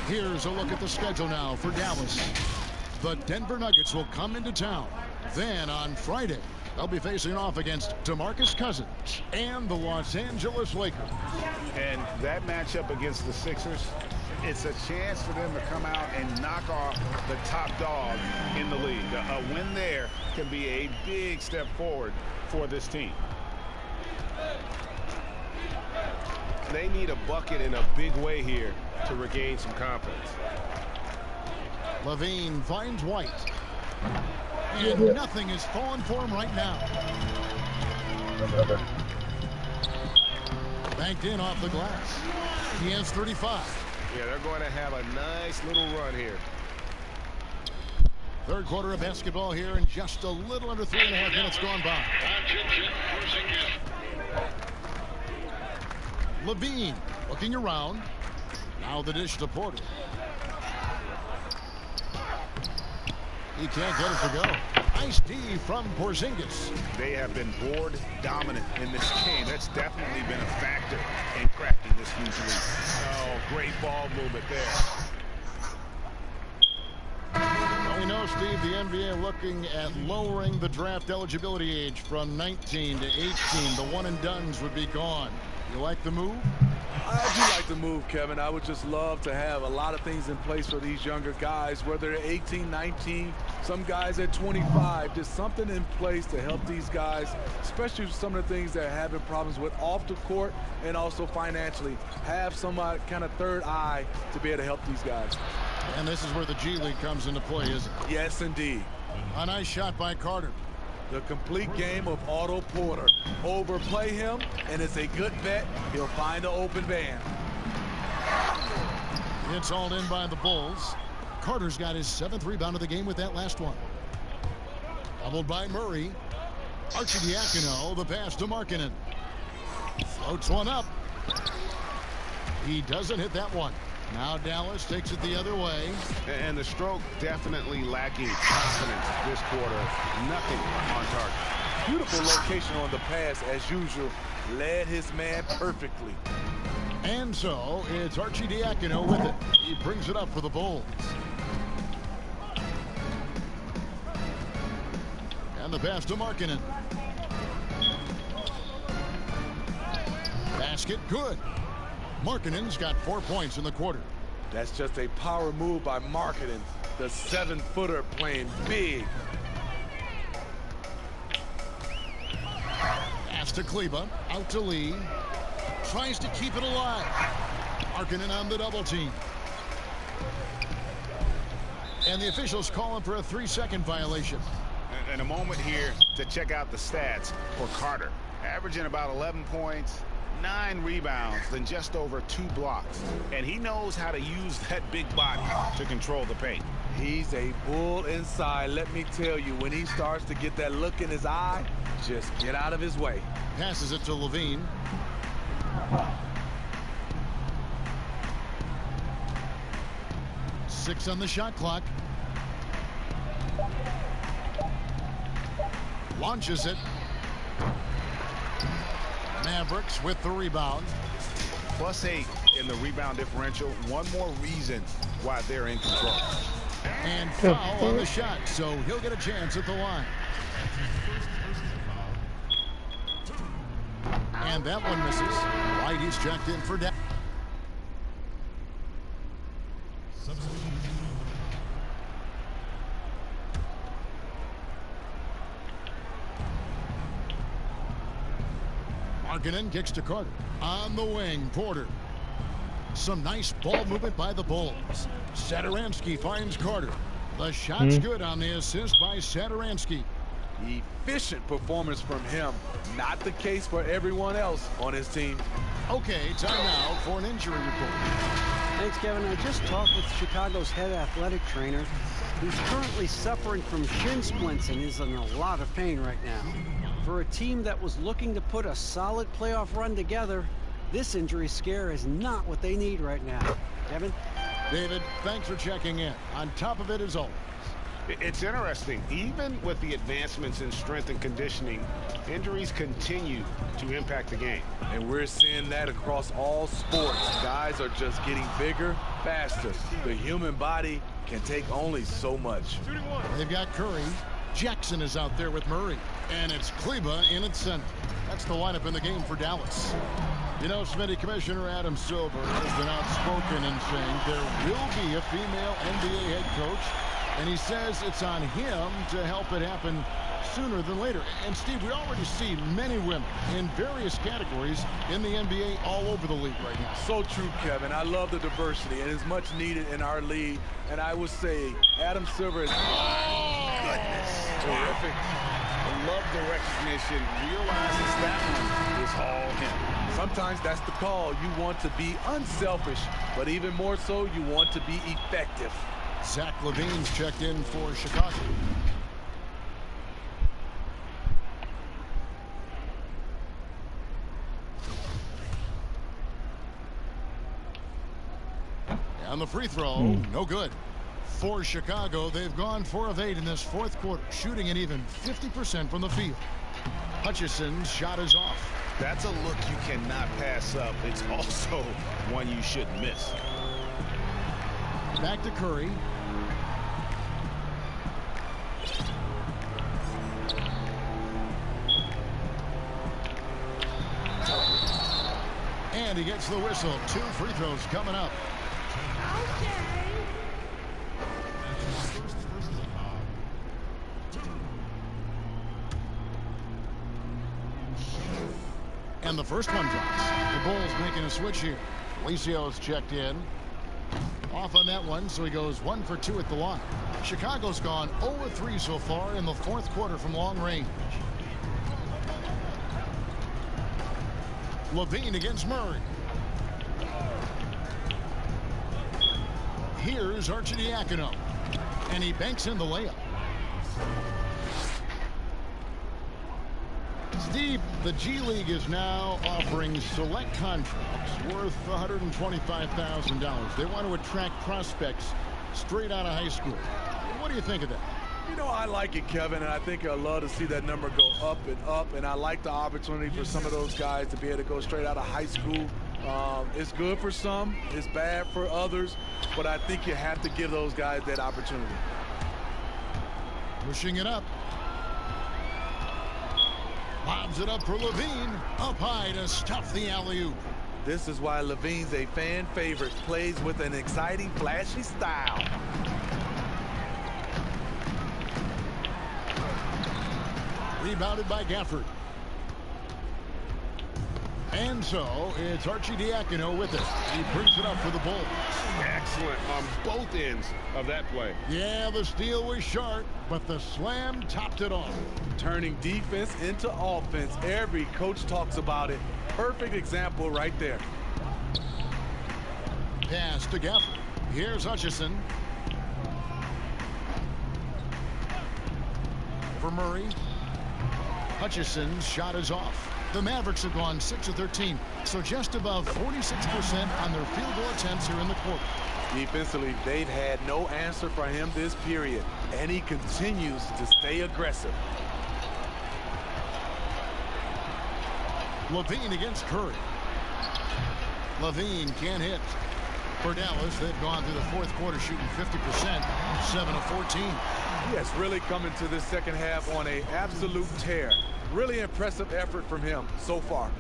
Here's a look at the schedule now for Dallas. The Denver Nuggets will come into town. Then on Friday, they'll be facing off against DeMarcus Cousins and the Los Angeles Lakers. And that matchup against the Sixers, it's a chance for them to come out and knock off the top dog in the league. A win there can be a big step forward for this team. They need a bucket in a big way here to regain some confidence. LaVine finds White. And nothing is falling for him right now. Banked in off the glass. He has 35. Yeah, they're going to have a nice little run here. Third quarter of basketball here, and just a little under 3.5 minutes gone by. LaVine looking around. Now the dish to Porter. He can't get it to go. Nice D from Porzingis. They have been board dominant in this game. That's definitely been a factor in cracking this huge lead. Oh, great ball movement there. Well, we know, Steve, the NBA looking at lowering the draft eligibility age from 19 to 18. The one-and-dones would be gone. You like the move? I do like the move, Kevin. I would just love to have a lot of things in place for these younger guys, whether they're 18, 19, some guys at 25. Just something in place to help these guys, especially some of the things they're having problems with off the court and also financially. Have some kind of third eye to be able to help these guys. And this is where the G League comes into play, isn't it? Yes, indeed. A nice shot by Carter. The complete game of Otto Porter. Overplay him, and it's a good bet. He'll find an open man. It's hauled in by the Bulls. Carter's got his 7th rebound of the game with that last one. Doubled by Murray. Arcidiacono, the pass to Markkanen. Floats one up. He doesn't hit that one. Now Dallas takes it the other way. And the stroke definitely lacking confidence this quarter. Nothing on target. Beautiful location on the pass, as usual. Led his man perfectly. And so it's Arcidiacono with it. He brings it up for the Bulls. And the pass to Markkanen. Basket good. Markkanen's got 4 points in the quarter. That's just a power move by Markkanen. The 7-footer playing big. Pass to Kleber. Out to Lee. Tries to keep it alive. Markkanen on the double team. And the officials calling for a 3-second violation. And a moment here to check out the stats for Carter. Averaging about 11 points. 9 rebounds, then just over 2 blocks. And he knows how to use that big body to control the paint. He's a bull inside. Let me tell you, when he starts to get that look in his eye, just get out of his way. Passes it to LaVine. Six on the shot clock. Launches it. Mavericks with the rebound. +8 in the rebound differential. One more reason why they're in control. And foul on the shot, so he'll get a chance at the line. And that one misses. Whitey's checked in for down. Markkanen kicks to Carter. On the wing, Porter. Some nice ball movement by the Bulls. Satoransky finds Carter. The shot's good on the assist by Satoransky. Efficient performance from him. Not the case for everyone else on his team. Okay, time now for an injury report. Thanks, Kevin. I just talked with Chicago's head athletic trainer, who's currently suffering from shin splints and is in a lot of pain right now. For a team that was looking to put a solid playoff run together, this injury scare is not what they need right now. Kevin? David, thanks for checking in. On top of it as always. It's interesting. Even with the advancements in strength and conditioning, injuries continue to impact the game. And we're seeing that across all sports. Guys are just getting bigger, faster. The human body can take only so much. They've got Curry. Jackson is out there with Murray. And it's Kleba in its center. That's the lineup in the game for Dallas. You know, Smitty, Commissioner Adam Silver has been outspoken in saying there will be a female NBA head coach. And he says it's on him to help it happen sooner than later. And, Steve, we already see many women in various categories in the NBA all over the league right now. So true, Kevin. I love the diversity, and it's much needed in our league. And I would say Adam Silver is Terrific. I love the recognition. Realizes that one is all him. Sometimes that's the call. You want to be unselfish, but even more so, you want to be effective. Zach LaVine's checked in for Chicago. And the free throw, no good. For Chicago, they've gone 4 of 8 in this fourth quarter, shooting an even 50% from the field. Hutchison's shot is off. That's a look you cannot pass up. It's also one you shouldn't miss. Back to Curry. And he gets the whistle. 2 free throws coming up. And the first one drops. The Bulls making a switch here. Alicios checked in. Off on that one, so he goes 1 for 2 at the line. Chicago's gone 0 for 3 so far in the fourth quarter from long range. LaVine against Murray. Here's Arcidiacono. And he banks in the layup. Steve, the G League is now offering select contracts worth $125,000. They want to attract prospects straight out of high school. What do you think of that? You know, I like it, Kevin, and I think I'd love to see that number go up and up, and I like the opportunity for some of those guys to be able to go straight out of high school. It's good for some, it's bad for others, but I think you have to give those guys that opportunity. Pushing it up. Lobs it up for LaVine. Up high to stuff the alley-oop. This is why LaVine's a fan favorite. Plays with an exciting, flashy style. Rebounded by Gafford. And so it's Arcidiacono with it. He brings it up for the Bulls. Excellent on both ends of that play. Yeah, the steal was sharp, but the slam topped it off. Turning defense into offense. Every coach talks about it. Perfect example right there. Pass to Gafford. Here's Hutchison. For Murray. Hutchison's shot is off. The Mavericks have gone 6 of 13, so just above 46% on their field goal attempts here in the quarter. Defensively, they've had no answer for him this period, and he continues to stay aggressive. LaVine against Curry. LaVine can't hit. For Dallas, they've gone through the fourth quarter shooting 50%, 7 of 14. Yes, really coming to this second half on an absolute tear. Really impressive effort from him so far.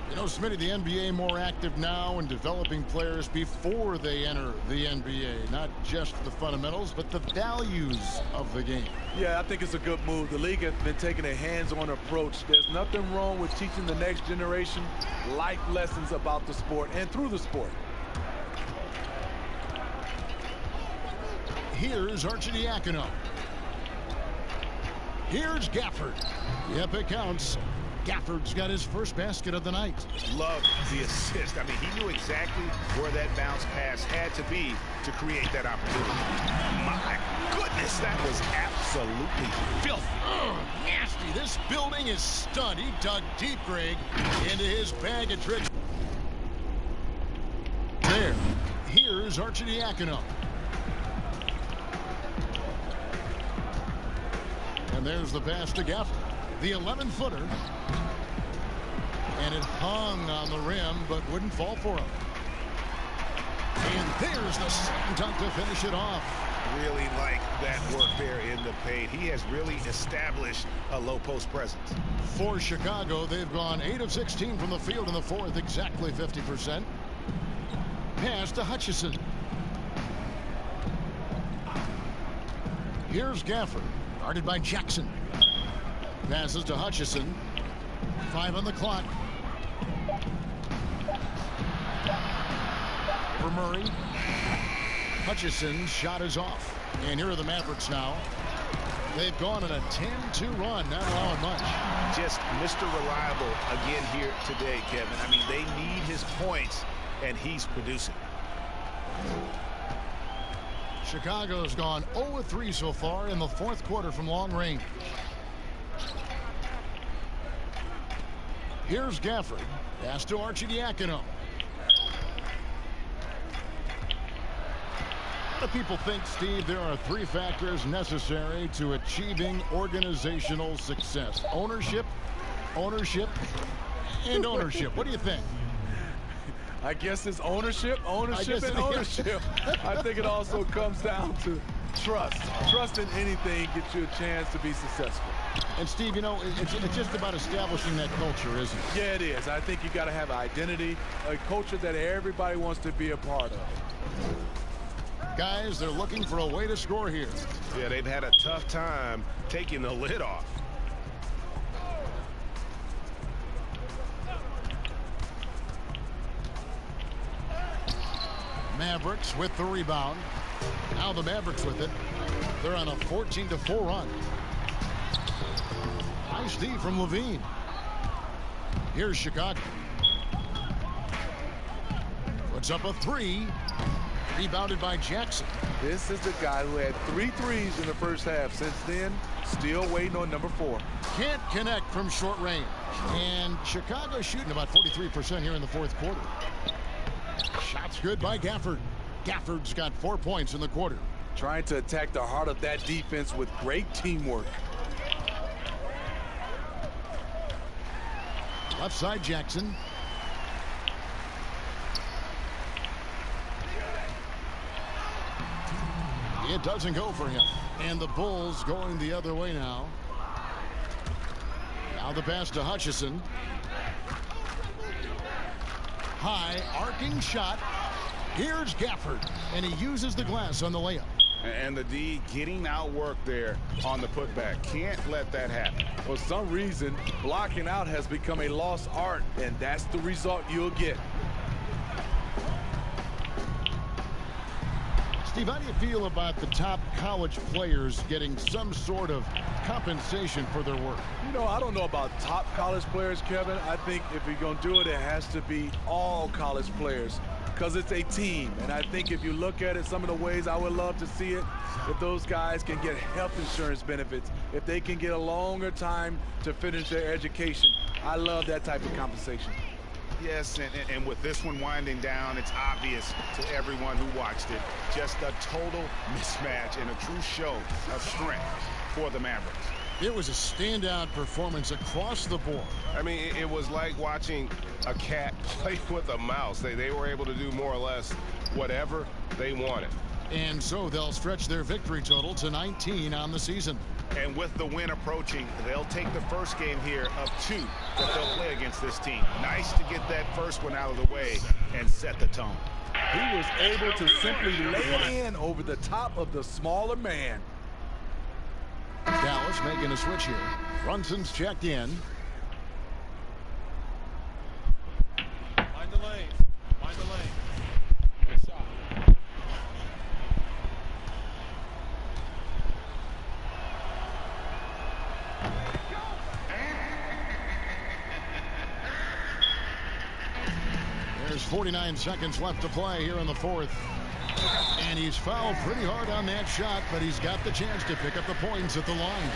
You know, Smitty, the NBA more active now in developing players before they enter the NBA. Not just the fundamentals, but the values of the game. Yeah, I think it's a good move. The league has been taking a hands-on approach. There's nothing wrong with teaching the next generation life lessons about the sport and through the sport. Here's Arcidiacono. Here's Gafford. Yep, it counts. Gafford's got his first basket of the night. Love the assist. I mean, he knew exactly where that bounce pass had to be to create that opportunity. My goodness, that was absolutely filthy. Nasty. This building is stunned. He dug deep, Greg, into his bag of tricks. There. Here. Here's Arcidiacono. And there's the pass to Gafford. The 11-footer. And it hung on the rim, but wouldn't fall for him. And there's the slam dunk to finish it off. Really like that work there in the paint. He has really established a low post presence. For Chicago, they've gone 8 of 16 from the field in the fourth, exactly 50%. Pass to Hutchison. Here's Gafford, guarded by Jackson. Passes to Hutchison. 5 on the clock. For Murray. Hutchison's shot is off. And here are the Mavericks now. They've gone on a 10-2 run, not allowing much. Just Mr. Reliable again here today, Kevin. I mean, they need his points, and he's producing. Chicago's gone 0-3 so far in the fourth quarter from long range. Here's Gafford. Pass to Arcidiacono. A lot of people think, Steve, there are 3 factors necessary to achieving organizational success. Ownership, ownership, and ownership. What do you think? I guess it's ownership, and ownership. I think it also comes down to trust. Trust in anything gets you a chance to be successful. And Steve, you know, it's just about establishing that culture, isn't it? Yeah, it is. I think you got to have identity, a culture that everybody wants to be a part of. Guys, they're looking for a way to score here. Yeah, they've had a tough time taking the lid off. Mavericks with the rebound. Now the Mavericks with it. They're on a 14-4 run. Nice D from Levine. Here's Chicago. Puts up a 3. Rebounded by Jackson. This is the guy who had 3 threes in the first half. Since then, still waiting on number 4. Can't connect from short range. And Chicago shooting about 43% here in the fourth quarter. Shots good by Gafford. Gafford's got 4 points in the quarter. Trying to attack the heart of that defense with great teamwork. Left side Jackson. It doesn't go for him. And the Bulls going the other way now. Now the pass to Hutchison. High arcing shot. Here's Gafford. And he uses the glass on the layup. And the D getting outworked there on the putback. Can't let that happen. For some reason, blocking out has become a lost art, and that's the result you'll get. Steve, how do you feel about the top college players getting some sort of compensation for their work? You know, I don't know about top college players, Kevin. I think if you're going to do it, it has to be all college players because it's a team. And I think if you look at it, some of the ways I would love to see it, if those guys can get health insurance benefits, if they can get a longer time to finish their education. I love that type of compensation. Yes, and with this one winding down, it's obvious to everyone who watched it. Just a total mismatch and a true show of strength for the Mavericks. It was a standout performance across the board. I mean, it was like watching a cat play with a mouse. They were able to do more or less whatever they wanted. And so they'll stretch their victory total to 19 on the season. And with the win approaching, they'll take the first game here of 2 that they'll play against this team. Nice to get that first one out of the way and set the tone. He was able to simply lay it in over the top of the smaller man. Dallas making a switch here. Brunson's checked in. Find the lane. Find the lane. Good shot. There's 49 seconds left to play here in the fourth. And he's fouled pretty hard on that shot, but he's got the chance to pick up the points at the line.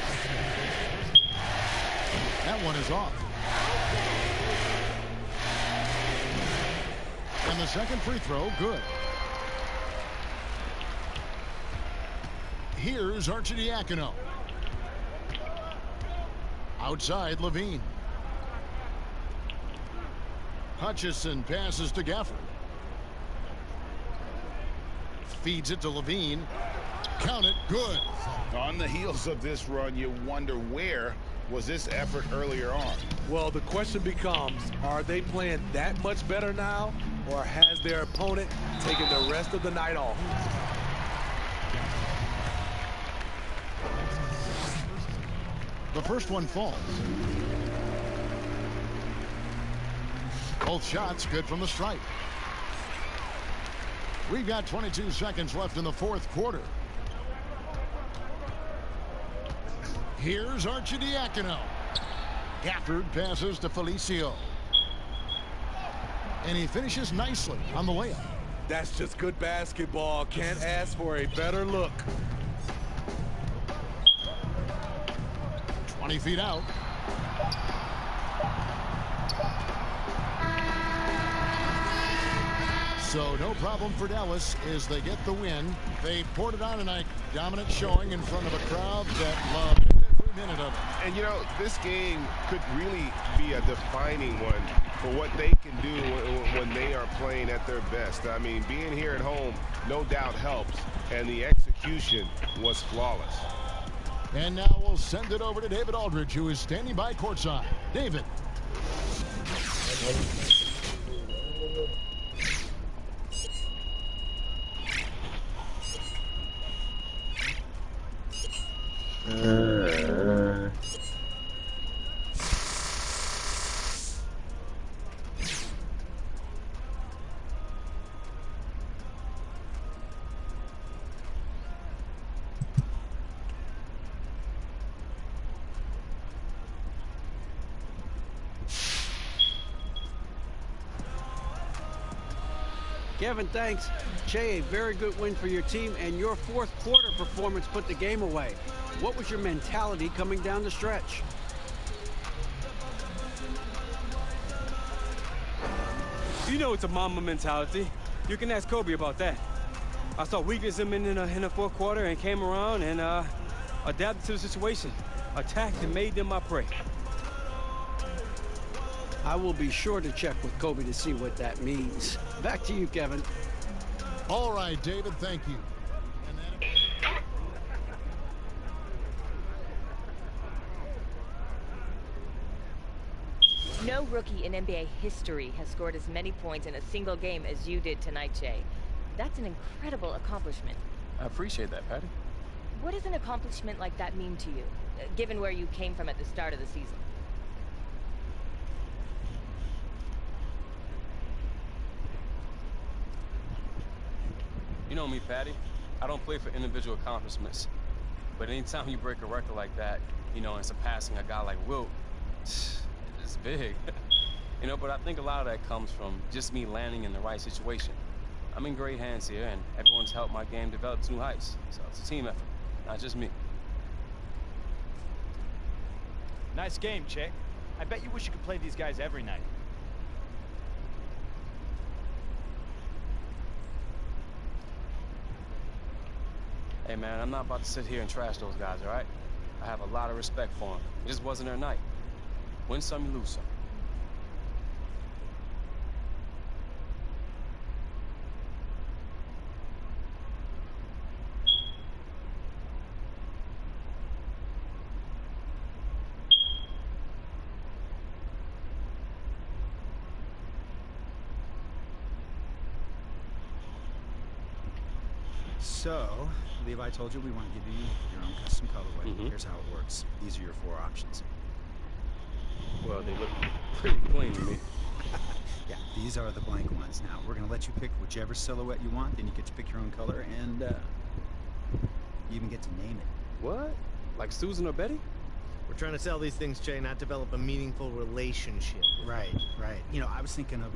That one is off. And the second free throw, good. Here's Arcidiacono. Outside, Levine. Hutchison passes to Gafford. Feeds it to Levine. Count it, good. On the heels of this run, you wonder where was this effort earlier on? Well, the question becomes, are they playing that much better now, or has their opponent taken the rest of the night off? The first one falls. Both shots good from the stripe. We've got 22 seconds left in the fourth quarter. Here's Arcidiacono. Gafford passes to Felicio. And he finishes nicely on the layup. That's just good basketball. Can't ask for a better look. 20 feet out. So no problem for Dallas as they get the win. They poured it on tonight. Dominant showing in front of a crowd that loved every minute of it. And, you know, this game could really be a defining one for what they can do when they are playing at their best. I mean, being here at home no doubt helps, and the execution was flawless. And now we'll send it over to David Aldridge, who is standing by courtside. David. Kevin, thanks. Che, a very good win for your team, and your fourth quarter performance put the game away. What was your mentality coming down the stretch? You know it's a Mamba mentality. You can ask Kobe about that. I saw weakness in the fourth quarter and came around and adapted to the situation. Attacked and made them my prey. I will be sure to check with Kobe to see what that means. Back to you, Kevin. All right, David, thank you. No rookie in NBA history has scored as many points in a single game as you did tonight, Jay. That's an incredible accomplishment. I appreciate that, Patty. What does an accomplishment like that mean to you, given where you came from at the start of the season? You know me, Patty. I don't play for individual accomplishments. But anytime you break a record like that, you know, and surpassing a guy like Wilt, it's big. You know, but I think a lot of that comes from just me landing in the right situation. I'm in great hands here, and everyone's helped my game develop to new heights. So it's a team effort, not just me. Nice game, Che. I bet you wish you could play these guys every night. Hey, man, I'm not about to sit here and trash those guys, all right? I have a lot of respect for them. It just wasn't their night. Win some, you lose some. So, Levi told you we want to give you your own custom colorway. Here's how it works. These are your 4 options. Well, they look pretty clean to me. Yeah, these are the blank ones. Now, we're going to let you pick whichever silhouette you want, then you get to pick your own color, and you even get to name it. What? Like Susan or Betty? We're trying to sell these things, Jay, not develop a meaningful relationship. Right, right. You know, I was thinking of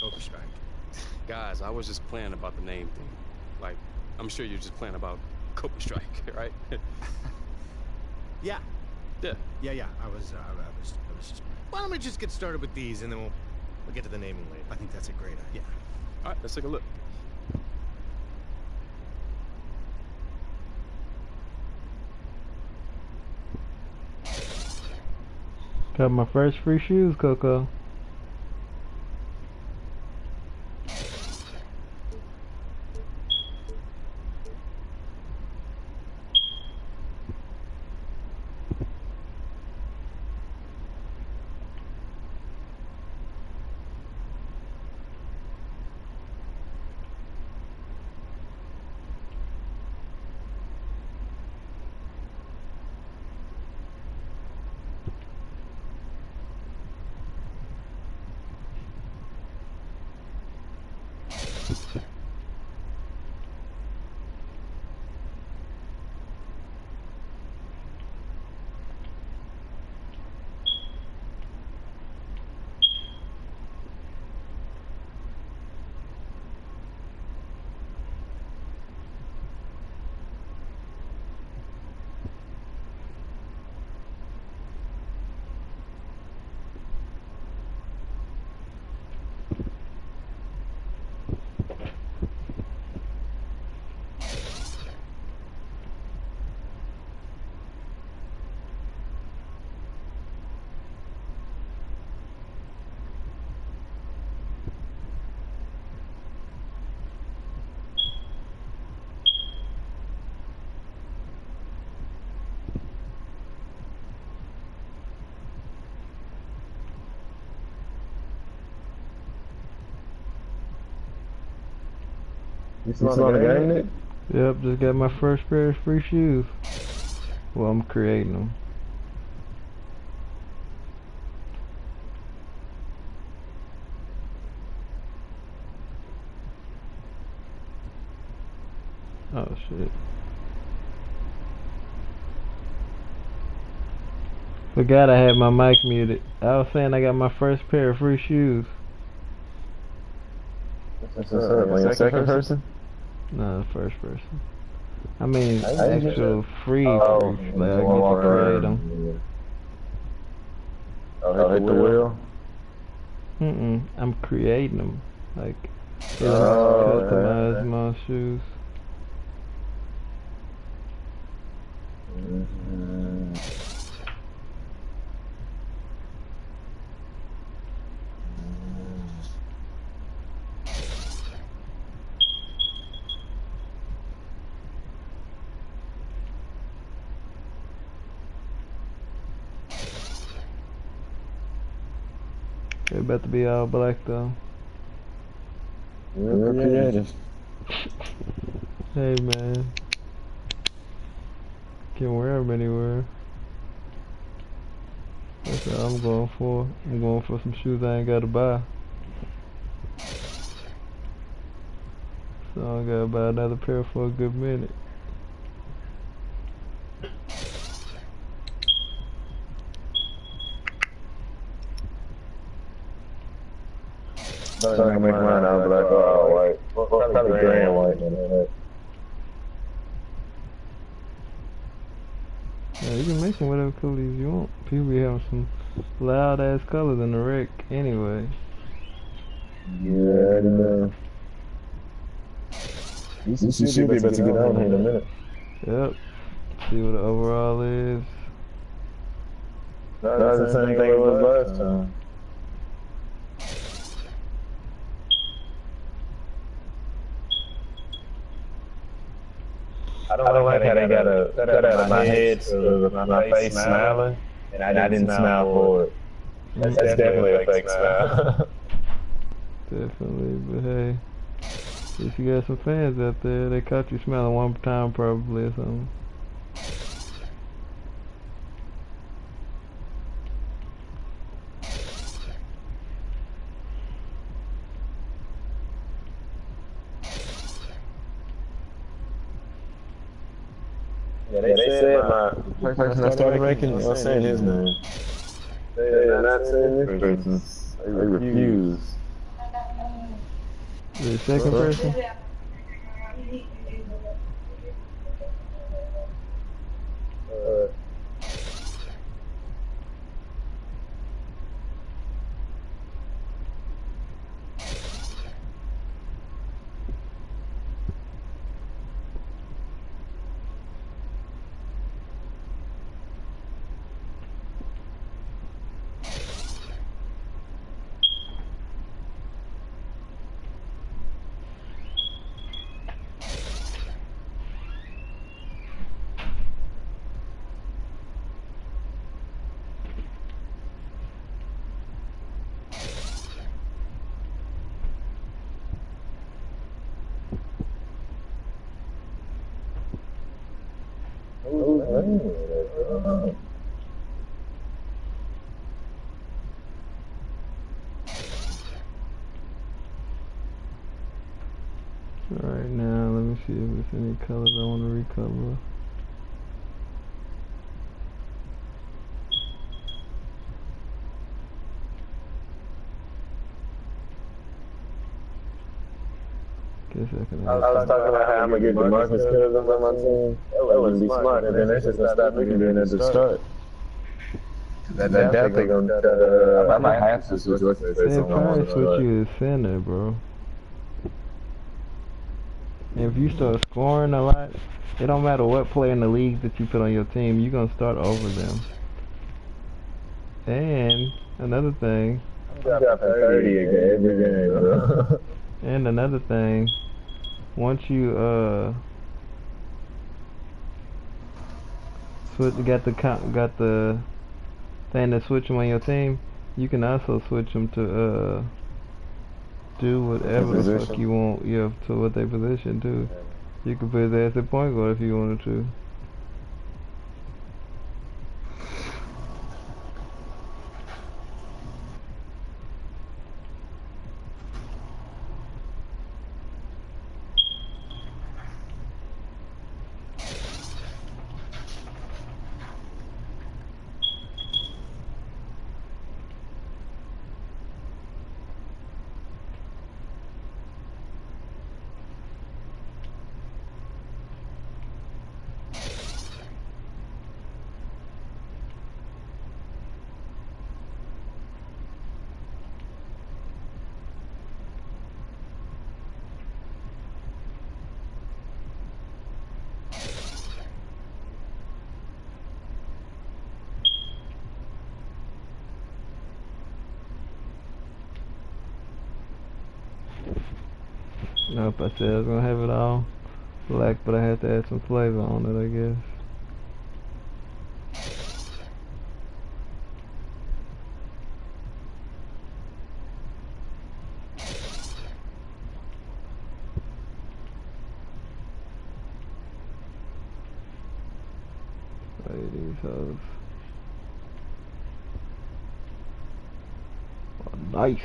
Cobra Strike. Guys, I was just playing about the name thing. Like, I'm sure you're just playing about Cobra Strike, right? Yeah. Yeah. Yeah. I was just. Why don't we just get started with these, and then we'll get to the naming later. I think that's a great idea. All right, let's take a look. Got my first free shoes, Coco. You still on the game, Nick? Yep, just got my first pair of free shoes. Well, I'm creating them. Oh shit. Forgot I had my mic muted. I was saying I got my first pair of free shoes. What's up? Like a second person? No, first person. I mean, I actual free. Like I get to create them. Oh, hit the wheel? I'm creating them. Like, customize my shoes. They about to be all black though. We're creative. Hey man. Can wear them anywhere. That's what I'm going for. I'm going for some shoes I ain't gotta buy. So I gotta buy another pair for a good minute. I'm gonna make mine out black or white. Probably gray and white. Yeah, you can make them whatever colors you want. People be having some loud ass colors in the wreck anyway. Yeah, I know. You should be able to get on here in a minute. Yep. See what the overall is. That's the same thing it was last time. I don't like how they got a cut out of my head so my face smiling, and I didn't smile for it. That's definitely a fake smile. Definitely, but hey, if you got some fans out there, they caught you smiling one time probably or something. Yeah, they said my person I started making, I was saying his name. They're not saying this person's. They refuse. The second person? Right now, let me see if there's any colors I want to recover. I was talking about how I'm gonna get DeMarcus Cousins on my team. That wouldn't be smart, and then they should stop looking at the start. That definitely gonna. I might have to switch what's face on one. Switch you to center, bro. And if you start scoring a lot, it don't matter what player in the league that you put on your team, you're gonna start over them. And another thing. I'm dropping 30 every game, bro. And another thing, once you got the thing to switch them on your team, you can also switch them to do whatever the fuck you want, yeah, to what they position too. You can put his ass at point guard if you wanted to. Nope, I said I was gonna have it all black, but I had to add some flavor on it, I guess. These hoes. Oh, nice.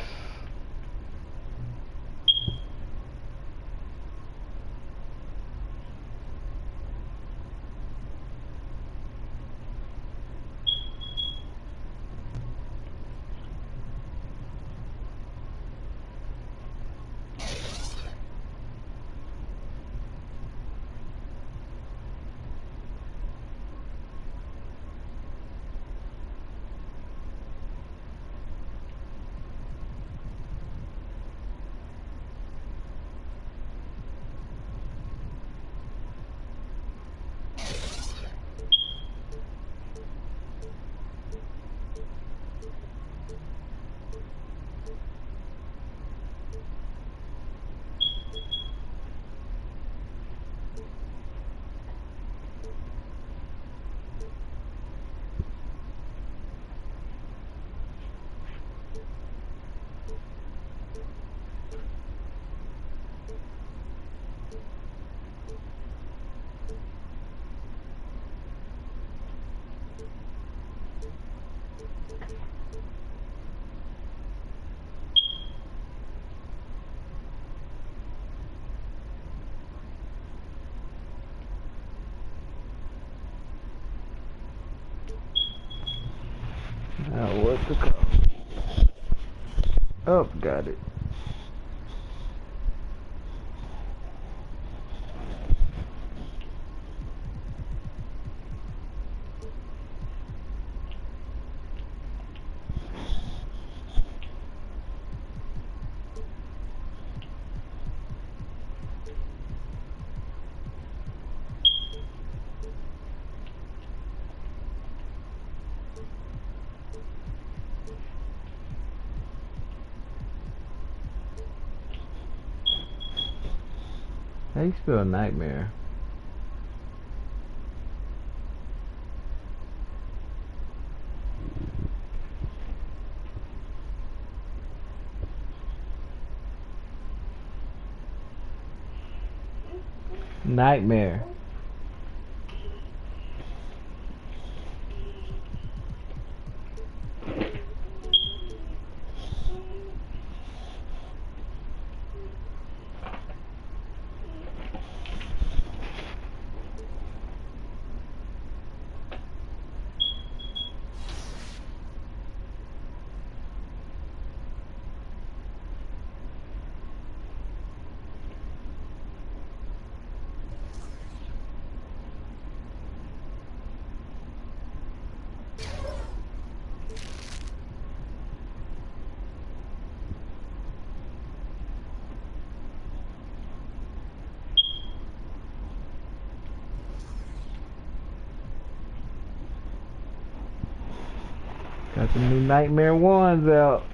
Now what's the call? Oh, got it. How you spell nightmare? Nightmare. Got the new Nightmare 1s out.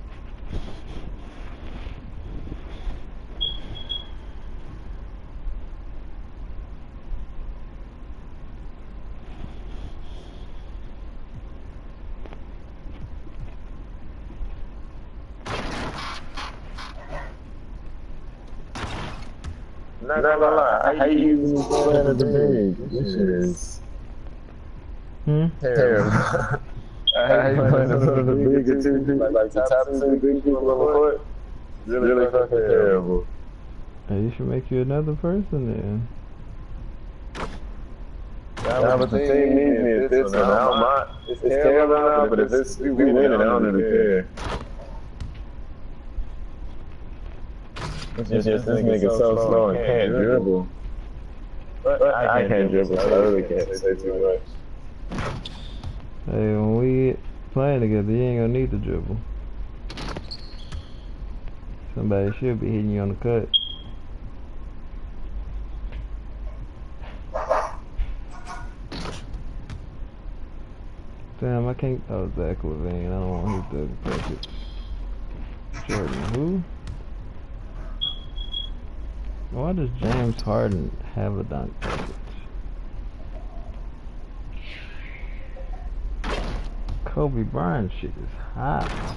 Not gonna lie, I hate using this plan at the big. This shit is terrible. I hate playing in front of the big or two people, like the top two big people on the court. Really fucking terrible. Hey, you should make you another person then. Yeah, but the team needs me at this one. I don't mind. It's terrible now, but if we win it, I don't really care. It's just this nigga so slow and can't dribble. But I can't dribble, so I really can't say too much. Hey, when we playing together, you ain't gonna need to dribble. Somebody should be hitting you on the cut. Damn, I can't. Oh, Zach Levine. I don't want him to take it. Jordan, who? Why does James Harden have a dunk package? Kobe Bryant shit is hot.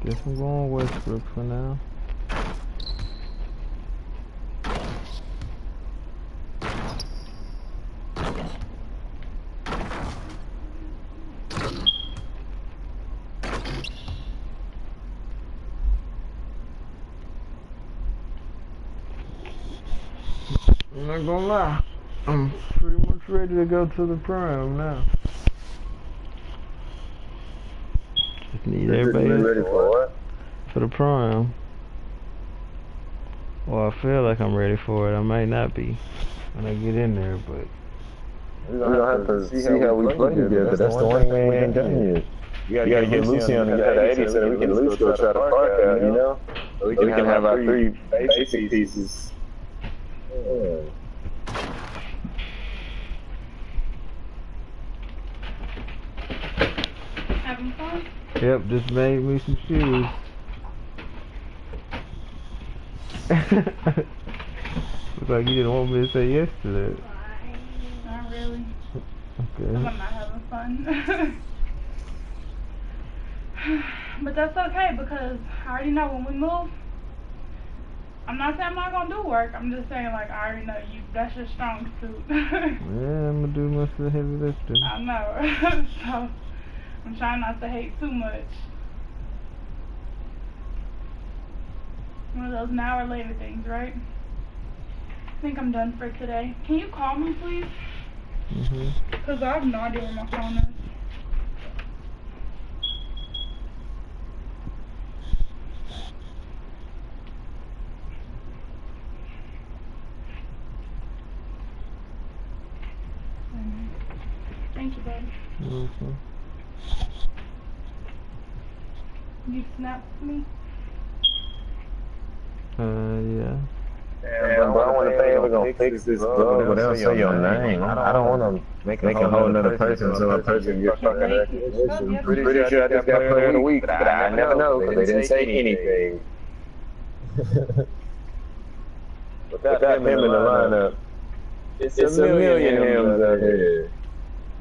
Guess I'm going Westbrook for now. I'm not gonna lie, I'm pretty much ready to go to the prime now. Just need everybody ready for what? For the prime. Well, I feel like I'm ready for it. I might not be when I get in there, but we're gonna have to see how we play together. That's the one thing we ain't done yet. You gotta get Lucian and get the 80 so that we can Luce go try to park out, you know? So we can have our three basic pieces. Yeah. Having fun? Yep, just made me some shoes. Looks like you didn't want me to say yes to that. Not really. Okay. I'm not having fun. But that's okay because I already know when we move, I'm not saying I'm not gonna do work. I'm just saying like I already know that's your strong suit. Yeah, I'm gonna do most of the heavy lifting. I know. So I'm trying not to hate too much. One of those now or later things, right? I think I'm done for today. Can you call me, please? Because I have no idea where my phone is. Thank you, babe. You snapped me? Yeah. Damn, bro, I want to think we're gonna fix this bug, but they'll say your name. I don't want to make a whole nother person so a person gets fucking recognition. I'm pretty sure I just got player of the week, but I never know because they didn't say anything. Without him in the lineup, it's a million hymns out here.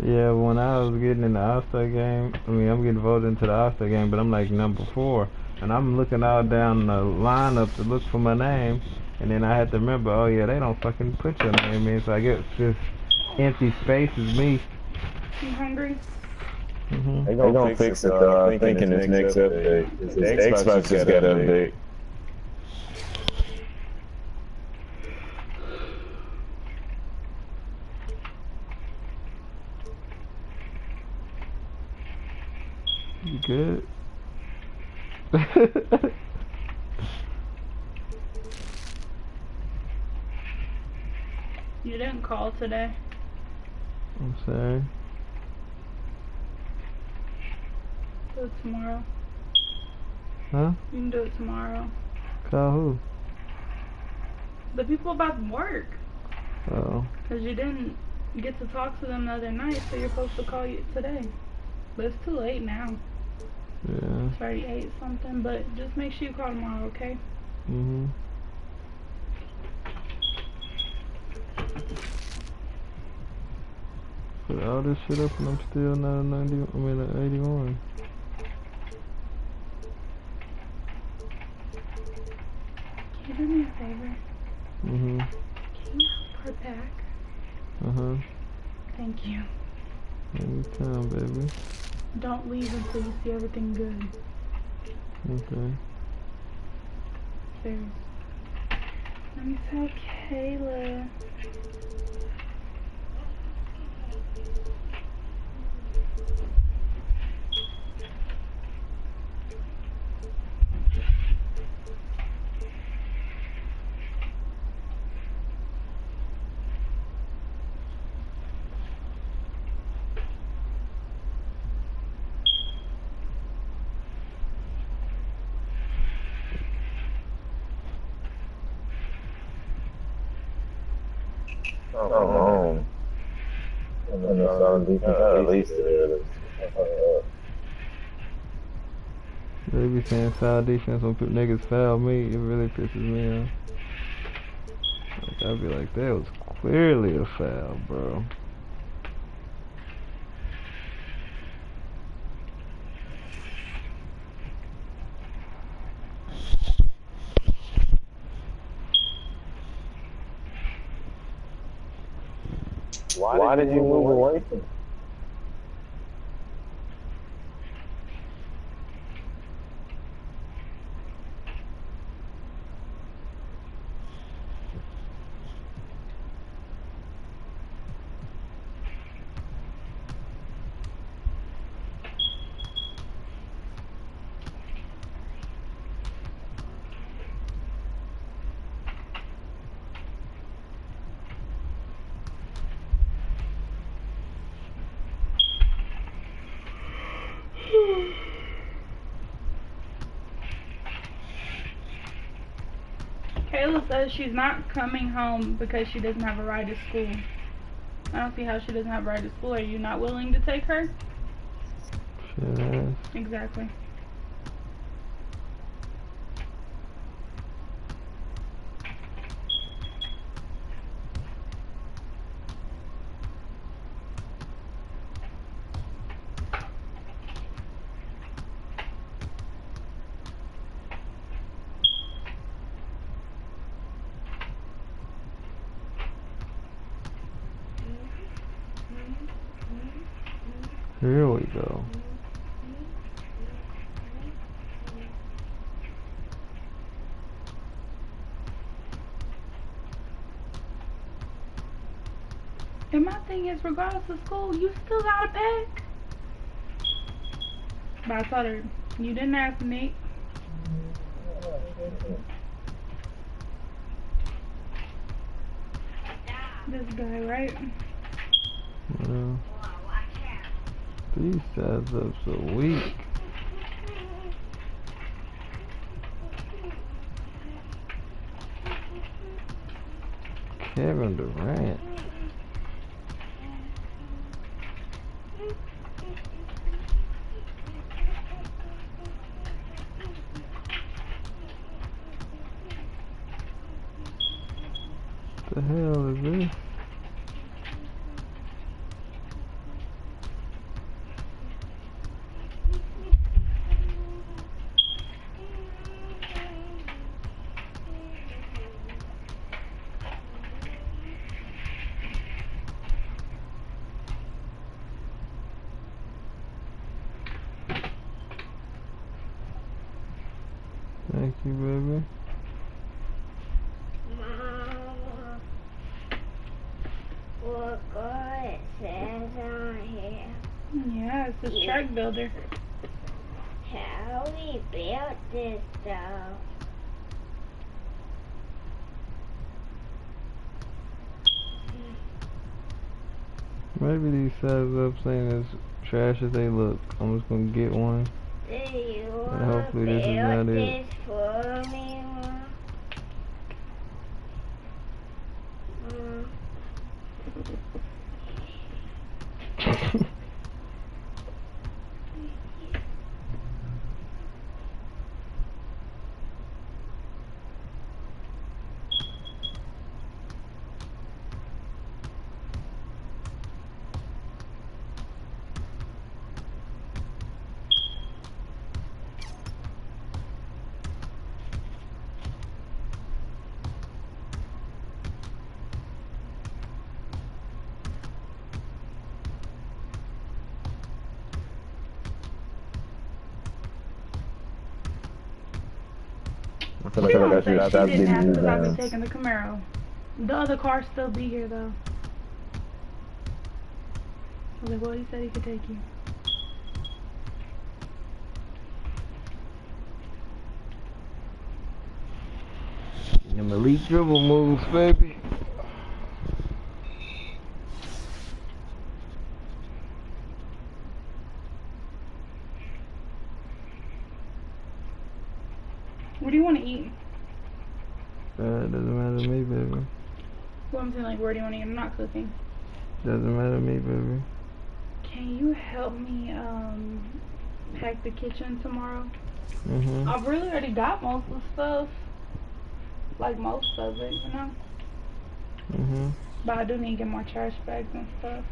Yeah, when I was getting in the All-Star game, I mean, I'm getting voted into the All-Star game, but I'm like number 4. And I'm looking all down the lineup to look for my name. And then I had to remember, oh yeah, they don't fucking put your name in. So I guess this empty space is me. You hungry? They gonna fix it though, I think in this next update. The Xbox just got an update. You good? You didn't call today. I'm sorry. Do it tomorrow. Huh? You can do it tomorrow. Call who? The people about work. Oh. Because you didn't get to talk to them the other night, so you're supposed to call you today. But it's too late now. Yeah. It's already 8 something, but just make sure you call tomorrow, okay? Mm-hmm. Put all this shit up and I'm still not a 90, I mean an 81. Can you do me a favor? Mm-hmm. Can you help her pack? Uh-huh. Thank you. Anytime, baby. Don't leave until you see everything good. Okay. Seriously. Let me tell Kayla. Oh, and the solid defense, at least They be saying foul defense when niggas foul me, it really pisses me off. Like, I'd be like, that was clearly a foul, bro. Why did you move away from it? Kayla says she's not coming home because she doesn't have a ride to school. I don't see how she doesn't have a ride to school. Are you not willing to take her? Shit. Exactly. Here we go. And my thing is, regardless of school, you still gotta pack. But I told her, you didn't ask Nate. This guy, right? Well, these sides up so weak. Kevin Durant. What the hell is this? Thank you, baby. Look what it says on here. Yeah, it's this track builder. How we built this though? Maybe these size ups ain't as trash as they look. I'm just gonna get one. Do you And want to hopefully this is build not it. this for me, Mom? I feel like I should stop She didn't getting have you because I've been down. taking the Camaro. The other car still be here though. I was like, well, he said he could take you. Them elite dribble moves, baby. What do you want to eat? It doesn't matter to me, baby. Well, I'm saying, like, where do you want to eat? I'm not cooking. Doesn't matter to me, baby. Can you help me pack the kitchen tomorrow? Mhm. I've really already got most of the stuff. Like most of it, you know? Mhm. But I do need to get more trash bags and stuff.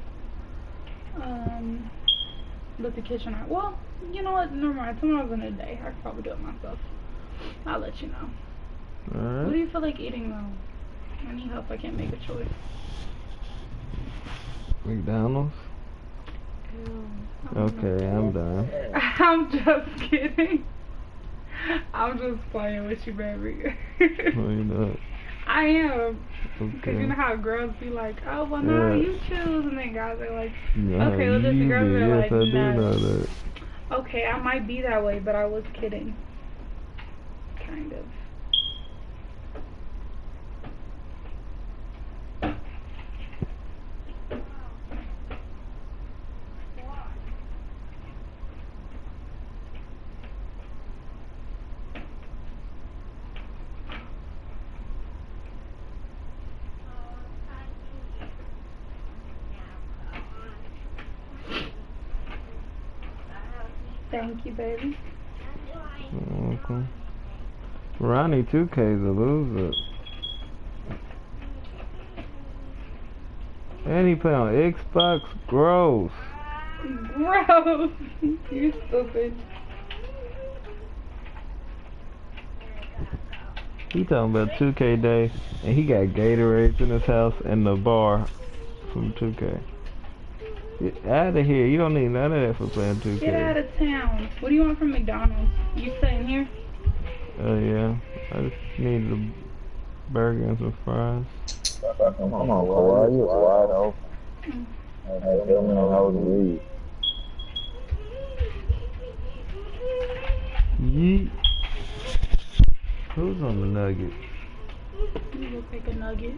But the kitchen, well, you know what? Never mind. Tomorrow's another day. I could probably do it myself. I'll let you know. Alright. What do you feel like eating though? I need help. I can't make a choice. McDonald's? Ew. Okay, I'm done. I'm just kidding. I'm just playing with you, baby. No, you're not. I am. Because Okay. you know how girls be like, oh, well, no, Yeah. you choose. And then guys are like, Yeah, okay, well, just the you girls did. are Yes, like, I do no. know that. Okay, I might be that way, but I was kidding. Kind of. Thank you, baby. Okay. Ronnie 2K's a loser. And he play on Xbox. Gross. Gross. You're stupid. He talking about 2K day, and he got Gatorades in his house and the bar from 2K. Get out of here. You don't need none of that for playing 2K. Get out of town. What do you want from McDonald's? You staying here? Yeah. I just needed a burger and some fries. Come on, Kawhi, you was wide open. I tell me how to read. Yeet. Who's on the Nuggets? You look like a nugget.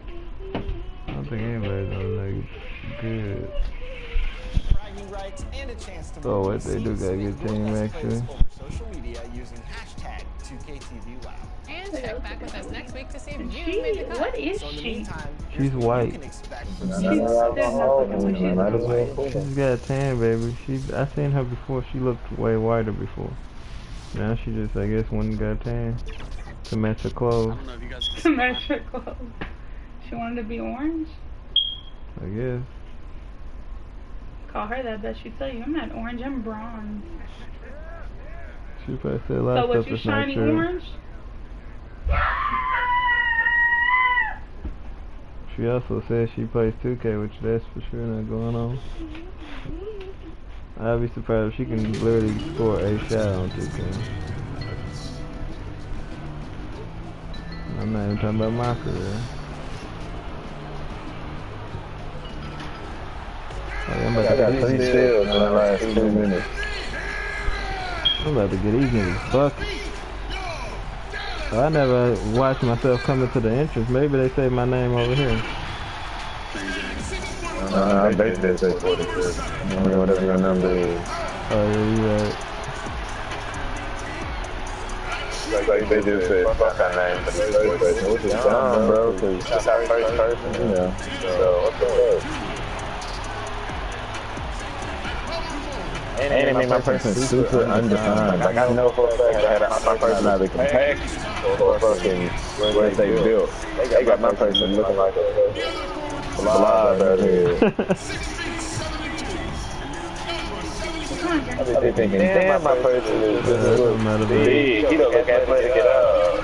I don't think anybody's on the Nuggets. Good. Rights and a chance to Oh, what they do got a good team actually. over social media using hashtag 2KTV Live. And check back with us next week to see if you She? made the cut. What is So in the she? meantime, She's white. She's got a tan, baby. I seen her before. She looked way whiter before. Now she just, I guess, went and got tan to match her clothes. To match her clothes. She wanted to be orange? I guess. Call her that, bet she'd tell you, I'm not orange, I'm bronze. She probably said a lot So of what, stuff you that's not shiny true. orange? She also said she plays 2K, which that's for sure not going on. I'd be surprised if she can literally score a shot on 2K. I'm not even talking about my career. Like, I got 3 steals in the last 2 minutes. I'm about to get these niggas buckets. I never watched myself coming to the entrance. Maybe they say my name over here. I bet they say 46. I mean, whatever your number is. Oh, yeah, you right. Like they just said, fuck that name, but it's first person, which is dumb, bro, because it's our first person, you know. So, what the fuck? And it made my person super undefined. Like, I know for a fact that my person either compact or fucking where they built. They got my person looking like a blob out here. I be thinking, damn, my person is just big. He don't look athletic at all.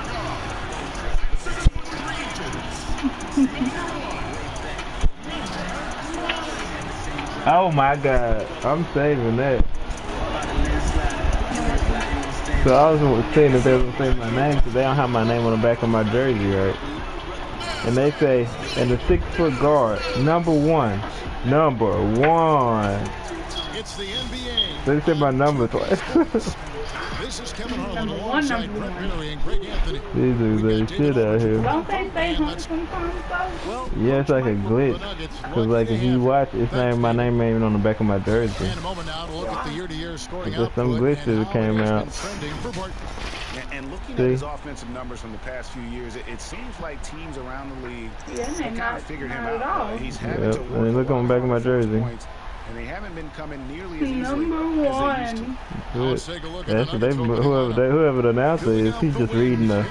Oh my god, I'm saving that. So I was seeing if they was saying my name, because they don't have my name on the back of my jersey, right? And they say, and the 6-foot guard, number one. It's the NBA. They said my number twice. This is Kevin Harlan alongside Brett Perry and Greg Anthony. These dudes ain't shit out here. Don't they say sometimes though? Yeah, it's like a glitch. Cause like if you watch, it's not my name ain't even on the back of my jersey. And a moment now to look at the year-to-year scoring There's some glitches that came out. And looking at his offensive numbers from the past few years, it seems like teams around the league have kind of figured him out. He's having to work look on the back of my jersey. And they haven't been coming nearly as easily Number as they used to. That's what whoever the announcer is, he's just reading the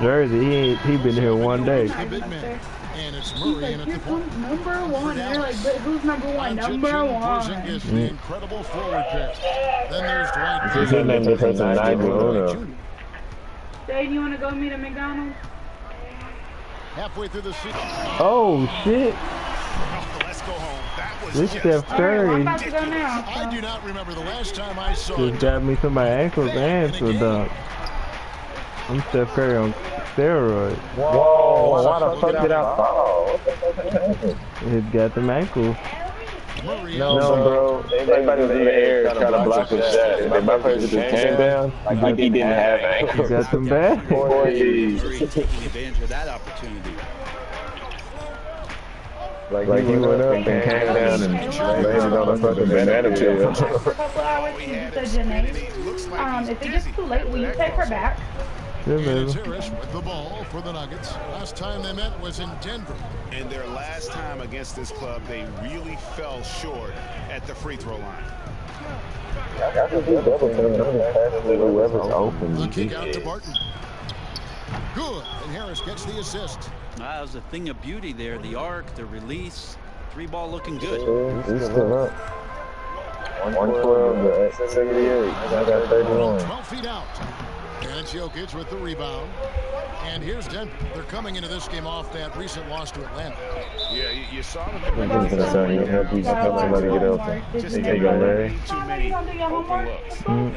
jersey. He been here one day. And it's Murray in at the point. Number one. They're like, but who's number one? Number one. The incredible forward pass. Then there's Dwight. His name is person Nigel. Dave, you want to go meet at McDonald's? Halfway through the season. Oh shit. Let's go home. This Steph Curry I'm about to go now. I do not remember the last time I saw just got me some of my ankles and to a dunk. I'm Steph Curry on steroids. Whoa, why the fuck did I fall? He got them ankles. No, bro. Everybody was in the air trying to block his shot. And then my person just came down like he didn't have ankles. He got them bad. Taking advantage of that opportunity. Like he went up and came down and landed on a fucking banana peel. For a couple hours, she said, Janae, if it gets too late, will you take her back? And it's Harris with the ball for the Nuggets. Last time they met was in Denver. And their last time against this club, they really fell short at the free throw line. Whoever's open. The kick out to Barton. Good, and Harris gets the assist. That was a thing of beauty there. The arc, the release, 3-ball looking good. He's still up. 112 to 78. I got 31. 12 feet out. And it's Jokic with the rebound. And here's Denver. They're coming into this game off that recent loss to Atlanta. Yeah, you saw them. Help somebody get open. There you go, Larry.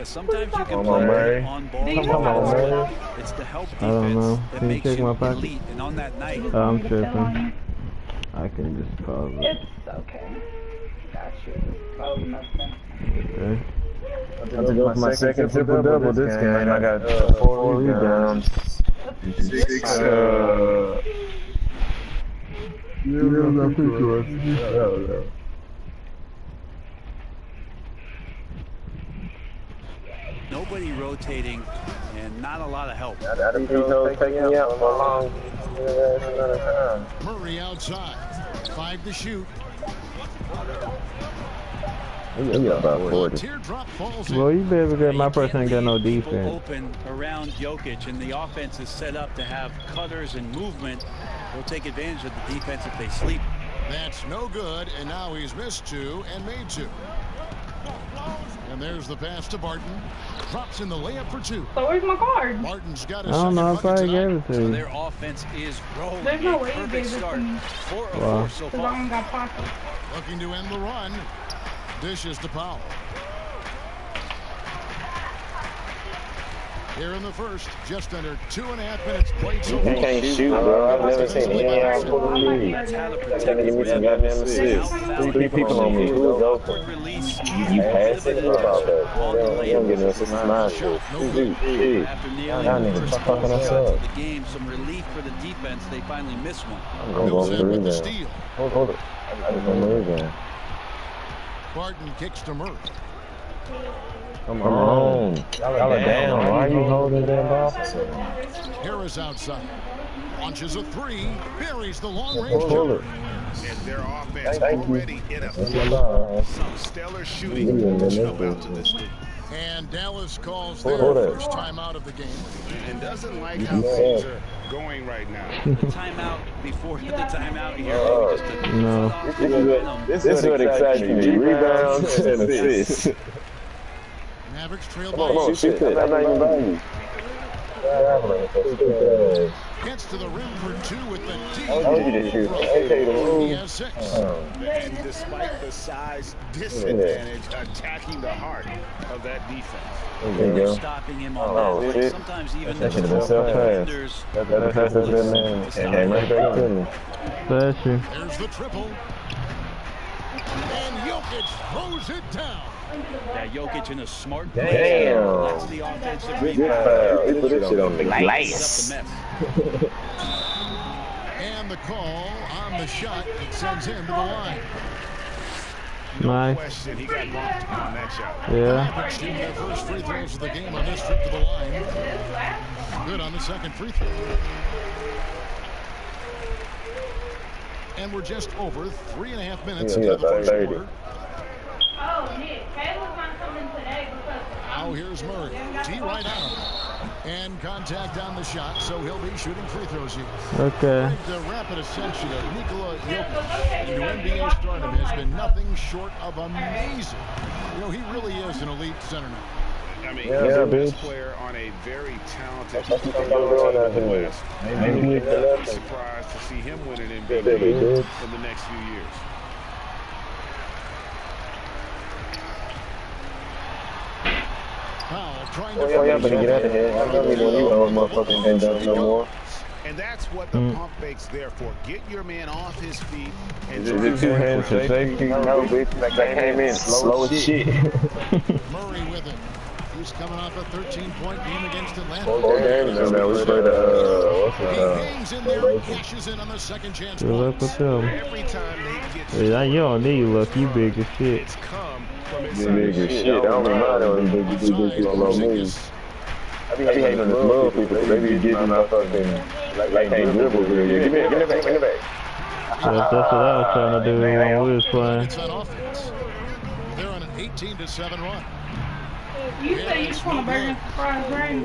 Sometimes you can Come on, Murray. on ball. Come on, Murray. It's the help I don't know. defense that Can you makes check you my pocket? elite. And on that night, I'm tripping. I can just pause it. It's okay. Got you. Oh, nothing. Okay. I have to go for my second triple-double this game. I got 4 rebounds. 6, nobody rotating and not a lot of help. Murray outside. 5 to shoot. Teardrop falls in. Well, you better get my person ain't got no defense. Open around Jokic, and the offense is set up to have cutters and movement. They'll take advantage of the defense if they sleep. That's no good, and now he's missed 2 and made 2. And there's the pass to Barton. Drops in the layup for 2. So where's my card? Barton's got I a don't know second if I bucket gave tonight. it to So you. their offense is rolling. There's no A way you perfect gave it to start. me. 4 of Wow. 4 so Because I far. don't got pockets. Looking to end the run. Dishes to Powell. Here in the first, just under 2.5 minutes played so far. You can't shoot, bro. I've never seen any output in the league. Trying to give me some goddamn assists. 3 people on me. Who is open? You pass it about that. You don't get no assist. My shit. Y'all niggas fucking us up. The game, some relief for the defense. They finally miss one. I'm going to go rebound. Hold it. I'm going to rebound. Barton kicks to Murray. Come on. Y'all are down. Why are you holding that ball? Harris outside. Launches a 3. Buries the long-range jumper. And their offense already in a flow. Some stellar shooting about to this league. And Dallas calls their first timeout of the game. And doesn't like how things are going right now. The timeout before the timeout here. This is what excites me. Rebounds and assists. Mavericks trail by. Come on, shoot it. I'm not even buying you. Gets to the rim for 2 with the D. I want you to shoot. I tell you to move. He has 6. And despite the size disadvantage, attacking the heart of that defense. There you go. Stopping him on that. Sometimes even the defenders. That pass is good, man. And right back to me. Bless you. There's the triple. And Jokic throws it down. Now Jokic in a smart play. Damn. That's the offensive rebound. He put this shit on the glass. And the call on the shot that sends him to the line. Nice. Question, he got bumped on that shot. Yeah. Shooting their first free throws of the game on this trip to the line. Good on the second free throw. And we're just over 3.5 minutes into the first quarter. Oh, Nick, Caleb's not coming today because... Now here's Murray. T right on him. And contact on the shot, so he'll be shooting free throws here. Okay. The rapid ascension of Nikola Jokic into NBA stardom has been nothing short of amazing. You know, he really is an elite center now. I mean, he's the best player on a very talented team in the West. And you would not be surprised to see him win an MVP in the next few years. Powell trying to y'all better get out of here. I know we don't need all motherfucking end up no more. And that's what the pump fake's there for. Get your man off his feet. And is it 2 hands for safety? No, bitch. That came in slow as shit. Murray with it. He's coming off a 13-point game against Atlanta. 4 games in there. We played he hangs in there and cashes in on the second chance. Good luck with them. Every time they get you don't need luck. You big as shit. It's come from his big as shit. I don't mind on them big people on me. I be hating on the small people. They be getting my fucking like can't dribble here. Give me it back. That's what I was trying to do when we was playing. It's on offense. They're on an 18-7 run. You say you just want a burger fries, right?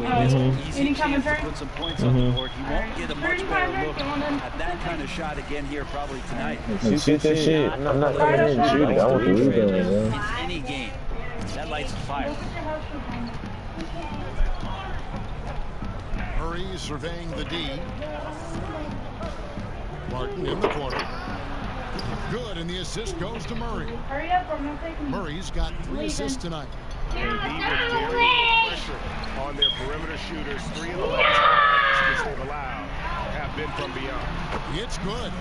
Any commentary? Put some points on the board. He won't get a much better look at that kind of shot again here probably tonight. Shoot that shit. I'm not coming in and shooting. I want the rebound, man. In any game, that lights a fire. Murray surveying the D. Martin in the corner. Good, and the assist goes to Murray. Hurry up, I'm not taking. Murray's got 3 assists tonight. And he with very little pressure on their perimeter shooters. 3 of the last 5 assists they've allowed have been from beyond. It's good.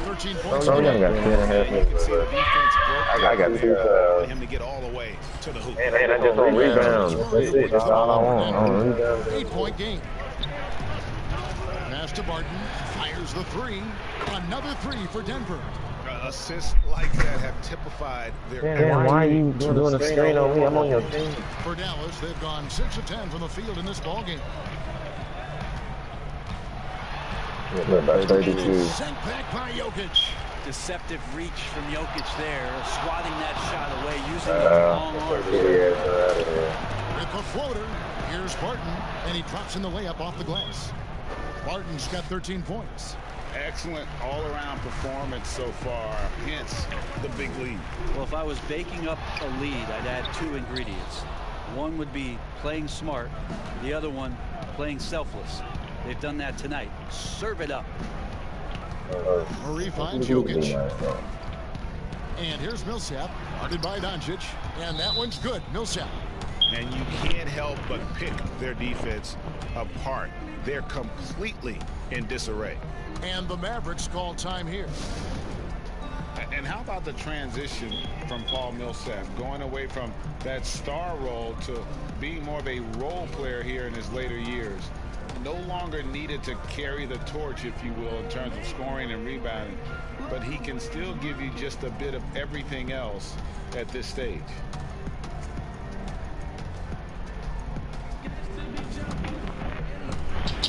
13 points. Oh, I got 2.5 minutes. I got 2. Him to get all the way to the hoop. And I just want rebounds. That's it. That's all I want. 8-point game. Pass to Barton. Fires the 3. Another 3 for Denver. Assists like that have typified their... Damn, why are you doing a screen on me? I'm on your team. For Dallas, they've gone 6 of 10 from the field in this ballgame. About 32. Sent back by Jokic. Deceptive reach from Jokic there, swatting that shot away, using his long arm. With the floater, here's Barton, and he drops in the layup off the glass. Barton's got 13 points. Excellent all-around performance so far, hence the big lead. Well, if I was baking up a lead, I'd add 2 ingredients. One would be playing smart, the other one playing selfless. They've done that tonight. Serve it up. Murray finds Jokic. And here's Millsap, guarded by Doncic, and that one's good. Millsap. and you can't help but pick their defense apart. They're completely in disarray. And the Mavericks call time here. And how about the transition from Paul Millsap, going away from that star role to being more of a role player here in his later years? No longer needed to carry the torch, if you will, in terms of scoring and rebounding, but he can still give you just a bit of everything else at this stage.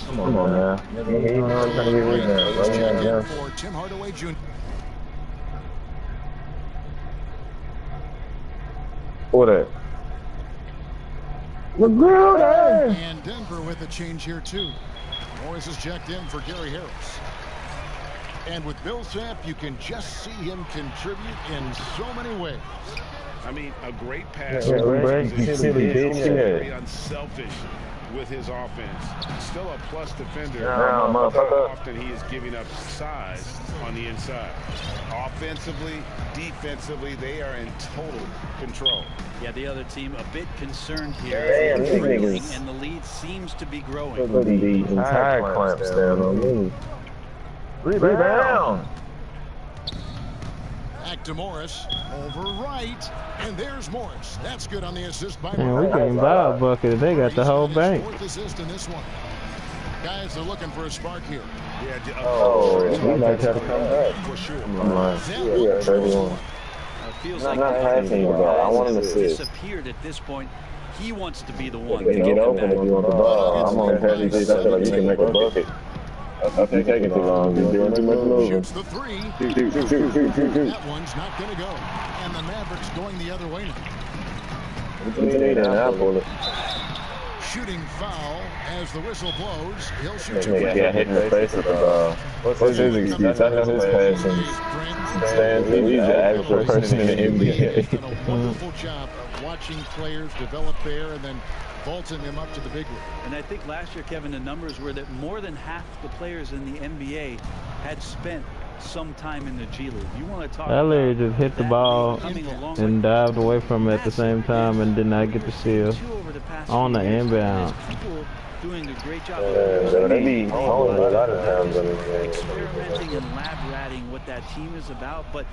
Come on, man. He knows how to get rebounds. For Tim Hardaway Jr. What that? And Denver with a change here, too. Morris is checked in for Gary Harris. And with Millsap, you can just see him contribute in so many ways. I mean, a great pass. Very unselfish with his offense. Still a plus defender. No, often he is giving up size on the inside. Offensively, defensively, they are in total control. Yeah, the other team a bit concerned here. And the lead seems to be growing. The entire clamps down on me. Rebound. Back to Morris. Over right. And there's Morris. That's good on the assist by Man, Morris. we getting by a bucket. They got the whole bank. Fourth assist in this one. Guys, they're looking for a spark here. Yeah, we might have to come back. For sure. I'm lying. Yeah, 31. Feels Not like passing the ball. I want him to assist. disappeared at this point. He wants to be the one You to can get get open if you want the ball. I'm on pass these. I feel like you can make a bucket. If you're taking too long, you're doing too much moving. Shoots the three. Shoot. That one's not going to go. And the Mavericks going the other way now. What you need in that bullet? Shooting foul as the whistle blows. He'll shoot two. Yeah, hit in the face with the ball. What's his excuse? I know his passing stands. He's the average person in the NBA. Done a wonderful job of watching players develop there and then vaulting them up to the big league. And I think last year, Kevin, the numbers were that more than half the players in the NBA had spent some time in the G League. You want to talk That lady just hit the ball along and dived away from it at the same time and did not get the steal on the inbound. people doing a great job They be home a lot of times on this game. experimenting and lab ratting what that team is about, but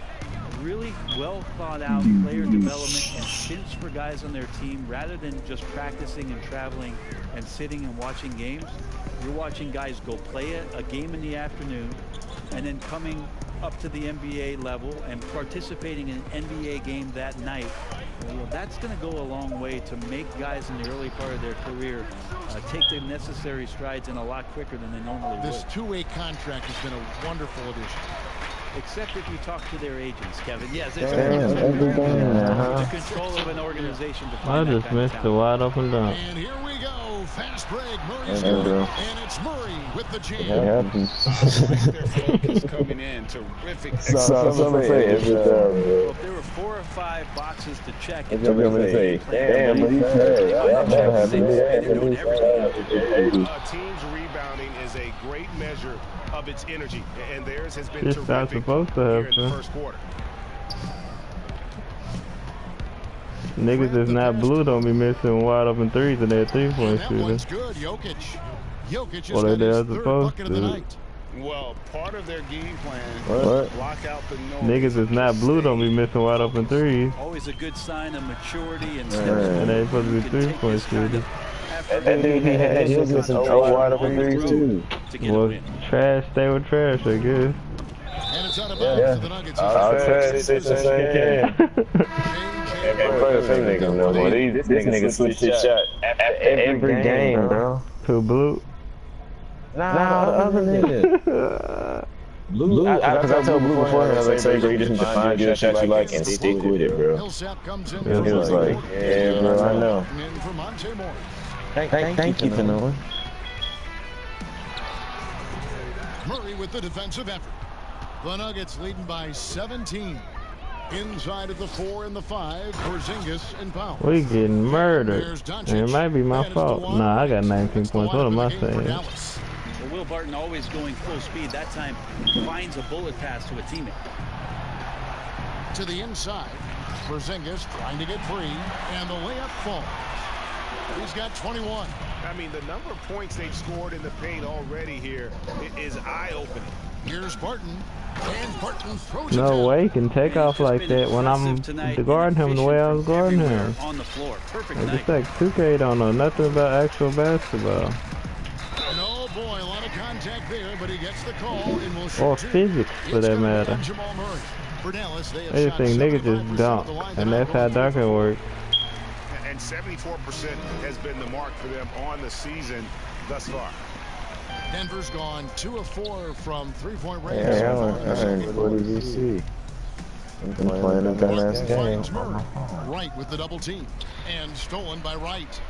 really well thought out player development and stints for guys on their team rather than just practicing and traveling and sitting and watching games. You're watching guys go play a game in the afternoon and then coming up to the NBA level and participating in an NBA game that night. Well, that's going to go a long way to make guys in the early part of their career take the necessary strides in a lot quicker than they normally would. This two-way contract has been a wonderful addition. Except if you talk to their agents, Kevin. Yes, it's every game now, the control of an organization to I find that just kind of missed the talent. wide open dunk. And here we go. Fast break. Murray's Yeah, good. bro. And it's Murray with the It jam. happens. Their focus coming in. Terrific. Someone say every time, Well, bro. if there were 4 or 5 boxes to check, I'm gonna say, damn, but he's that happens. they're doing everything. A team's rebounding is a great measure of its energy, and theirs has been This not terrific supposed to here in the happen. first quarter. Niggas that's not blue don't be missing wide open threes in their three-point That shooting. one's good. Jokic. Jokic Well, has got they're his supposed third bucket of the to. night. Well, part of their game plan What? is to block out the noise. Niggas that's not blue don't be missing wide open threes. Always a good sign of maturity and And they supposed to be three-point shooters. That dude he was missing 4 wide open threes too. Well, trash stay with trash, I guess. And it's out of bounds to the Nuggets. I'll try to say the same can. Can't play with them niggas no more. This nigga switched his shot after every game, bro. Who blue? Nah, the other nigga. Blue, because I told Blue beforehand, I was like, say, bro, you just need to find you a shot you like and stick with it, bro. Millsap comes in. He was like, yeah, bro, I know. In for Monte Morris. Thank you for knowing. Murray with the defensive effort. The Nuggets leading by 17. Inside of the 4 and the 5, Porzingis and Powell. We getting murdered. And it might be my fault. Nah, I got 19 points. What am I saying? Well, Will Barton always going full speed. That time finds a bullet pass to a teammate. To the inside. Porzingis trying to get free. And the layup falls. He's got 21. I mean, the number of points they've scored in the paint already here is eye-opening. Here's Barton. And Barton throws No way he can take off like that when I'm guarding him the way I was guarding him. On the floor. Perfect It's like 2K don't know nothing about actual basketball. No, boy, a lot of contact there, but he gets the call and will shoot Or two. physics, for that matter. Jamal Murray. For Dallas, they have They just shot think niggas just 75% dump, of the line and that's how tonight. dunking works. And 74% has been the mark for them on the season thus far. Denver's gone 2 of 4 from three-point range. Yeah, I ain't 40 VC. I'm playing a dumbass game. Finds Murray. Wright with the double team. And stolen by Wright.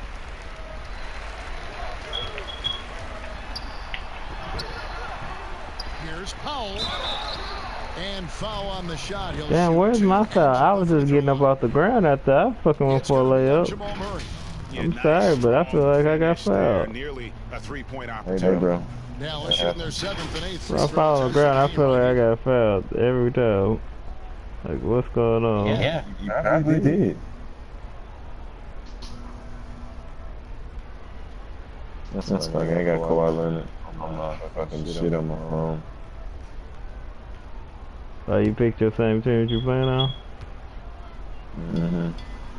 Here's Powell. And foul on the shot. He'll Damn, shoot where's two. my foul? I was just getting up off the ground after I fucking went for a layup. Jamal Murray. I'm sorry, but I feel like I got fouled. Nearly a three-point Hey, opportunity. bro. Dallas shooting their 7th and 8th. When I fall on the ground, I feel like I got fouled every time. Like, what's going on? Yeah, you probably did. That's fucking. I got Kawhi Leonard. I'm not fucking shit on my own. Oh, you picked your same team that you playing on?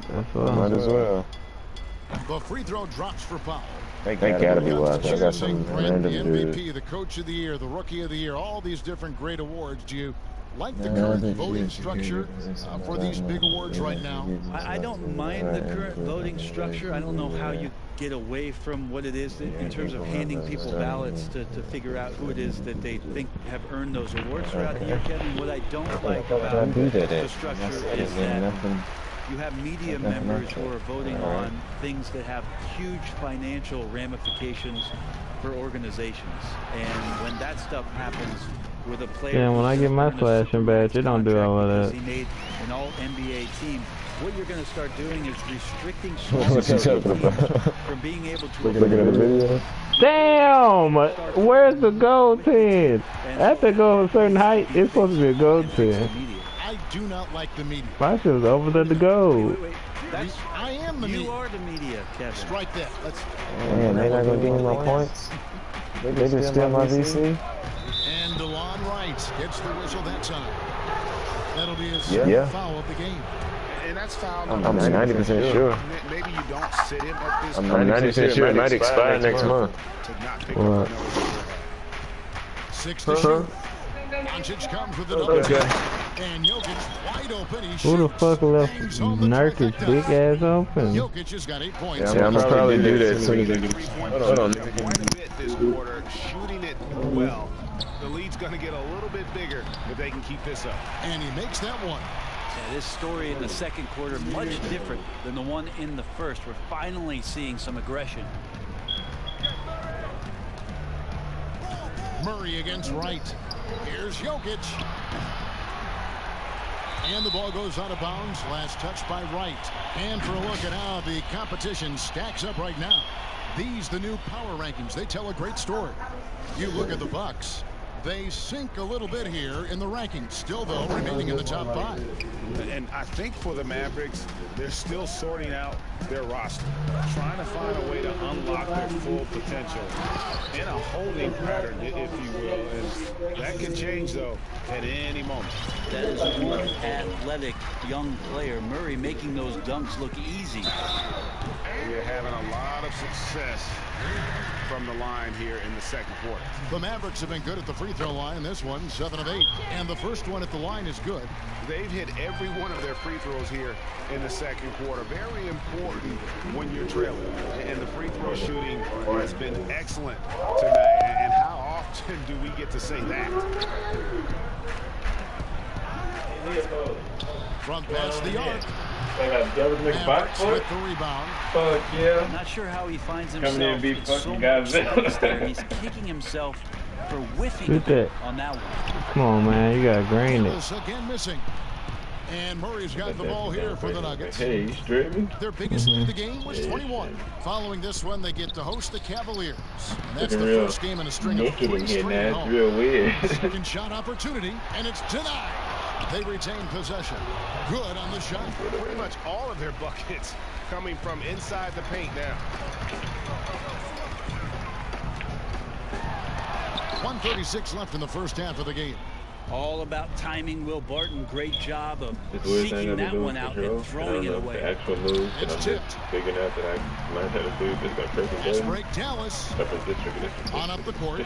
That's all. Might as well. The free throw drops for Powell. They gotta be watching. I got some Brent, the random dude. MVP, the Coach of the Year, the Rookie of the Year, all these different great awards. Do you like the current voting structure for these big awards right now? I don't mind the current voting structure. I don't know how you get away from what it is in terms of handing people ballots to figure out who it is that they think have earned those awards throughout the year, Kevin. What I don't like about the structure is that you have media members who are voting on things that have huge financial ramifications for organizations. And when that stuff happens with a player... Yeah, when I get my flashing badge, it don't do all of that. He made an all-NBA team. What you're going to start doing is restricting What's he talking about? from being able to... Looking at the video? Damn! Where's the gold 10? After go a certain height, it's supposed to be a gold 10. I do not like the media. My shit was over the gold. That's, I am the media. You are the media, Kevin. Strike that. Let's. Man, they not gonna give me my points. They just steal my VC. And DeLon Wright gets the whistle that time. That'll be his Yeah. foul of the game. And that's foul I'm number 90% sure. Maybe you don't sit him at this I'm point. 90% sure it might expire next month. To not pick What? up another zero. 6 to shoot. Doncic comes with the double. And Jokic wide open. He Who the fuck left bangs home the Nurkic trifecta. big ass open? Jokic has got 8 points. Yeah, I'm gonna probably do that as soon as they get. Hold on. Quite a bit this quarter, shooting it well. The lead's going to get a little bit bigger if they can keep this up. And he makes that one. Yeah, this story in the second quarter much different than the one in the first. We're finally seeing some aggression. Murray against Wright. Here's Jokic. And the ball goes out of bounds. Last touch by Wright. And for a look at how the competition stacks up right now. These, the new power rankings, they tell a great story. You look at the Bucks. They sink a little bit here in the rankings. Still, though, remaining in the top 5. And I think for the Mavericks, they're still sorting out their roster, trying to find a way to unlock their full potential in a holding pattern, if you will. And that can change, though, at any moment. That is one athletic young player. Murray making those dunks look easy. We're having a lot of success from the line here in the second quarter. The Mavericks have been good at the free throw line. This one, 7 of 8. And the first one at the line is good. They've hit every one of their free throws here in the second quarter. Very important when you're trailing. And the free throw shooting has been excellent tonight. And how often do we get to say that? From past the arc. They got double Mavericks with the rebound. Fuck yeah. I'm not sure how he finds himself. Coming in and beat It's so fucking much guys space there. He's kicking himself for whiffing Shoot that. on that one. Come on, man. You gotta green it. Gillis again missing. And Murray's got the ball here for the Nuggets. Hey, you stripping? Their biggest lead of the game was 21. Following this one, they get to host the Cavaliers. And that's the first game in a string of 3 straight at home. Real weird. Second shot opportunity, and it's denied. They retain possession. Good on the shot. Pretty much all of their buckets coming from inside the paint now. 1:36 left in the first half of the game. All about timing, Will Barton. Great job of seeking that one out and throwing it away. The actual move that It's I'm tipped. just figuring out that I learned how to do just by pressing Fast buttons. break, Dallas. On up the court.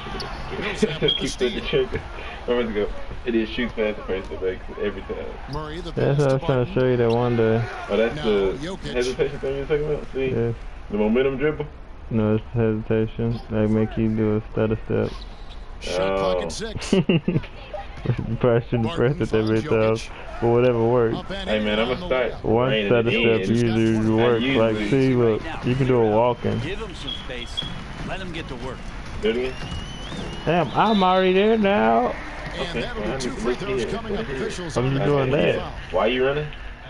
Keep Millsap with the putting steal. the trigger. I'm going to go. It is shoot fast and press the break every time. Murray, the That's pass what I to was trying to show you that one day. Oh, that's Now, the Jokic. hesitation thing you're talking about? See? Yes. The momentum dribble? No, it's hesitation. They make you do a stutter step. Shot clock at 6. You probably shouldn't press it that many times, but whatever works. Hey man, I'm gonna start. One stutter step usually works. Like, see, look, you can do a walking. Give him some space. Let him get to work. Do it again. Damn, I'm already there now. And that'll be 2 free throws coming up. Officials I'm just doing that. Why are you running?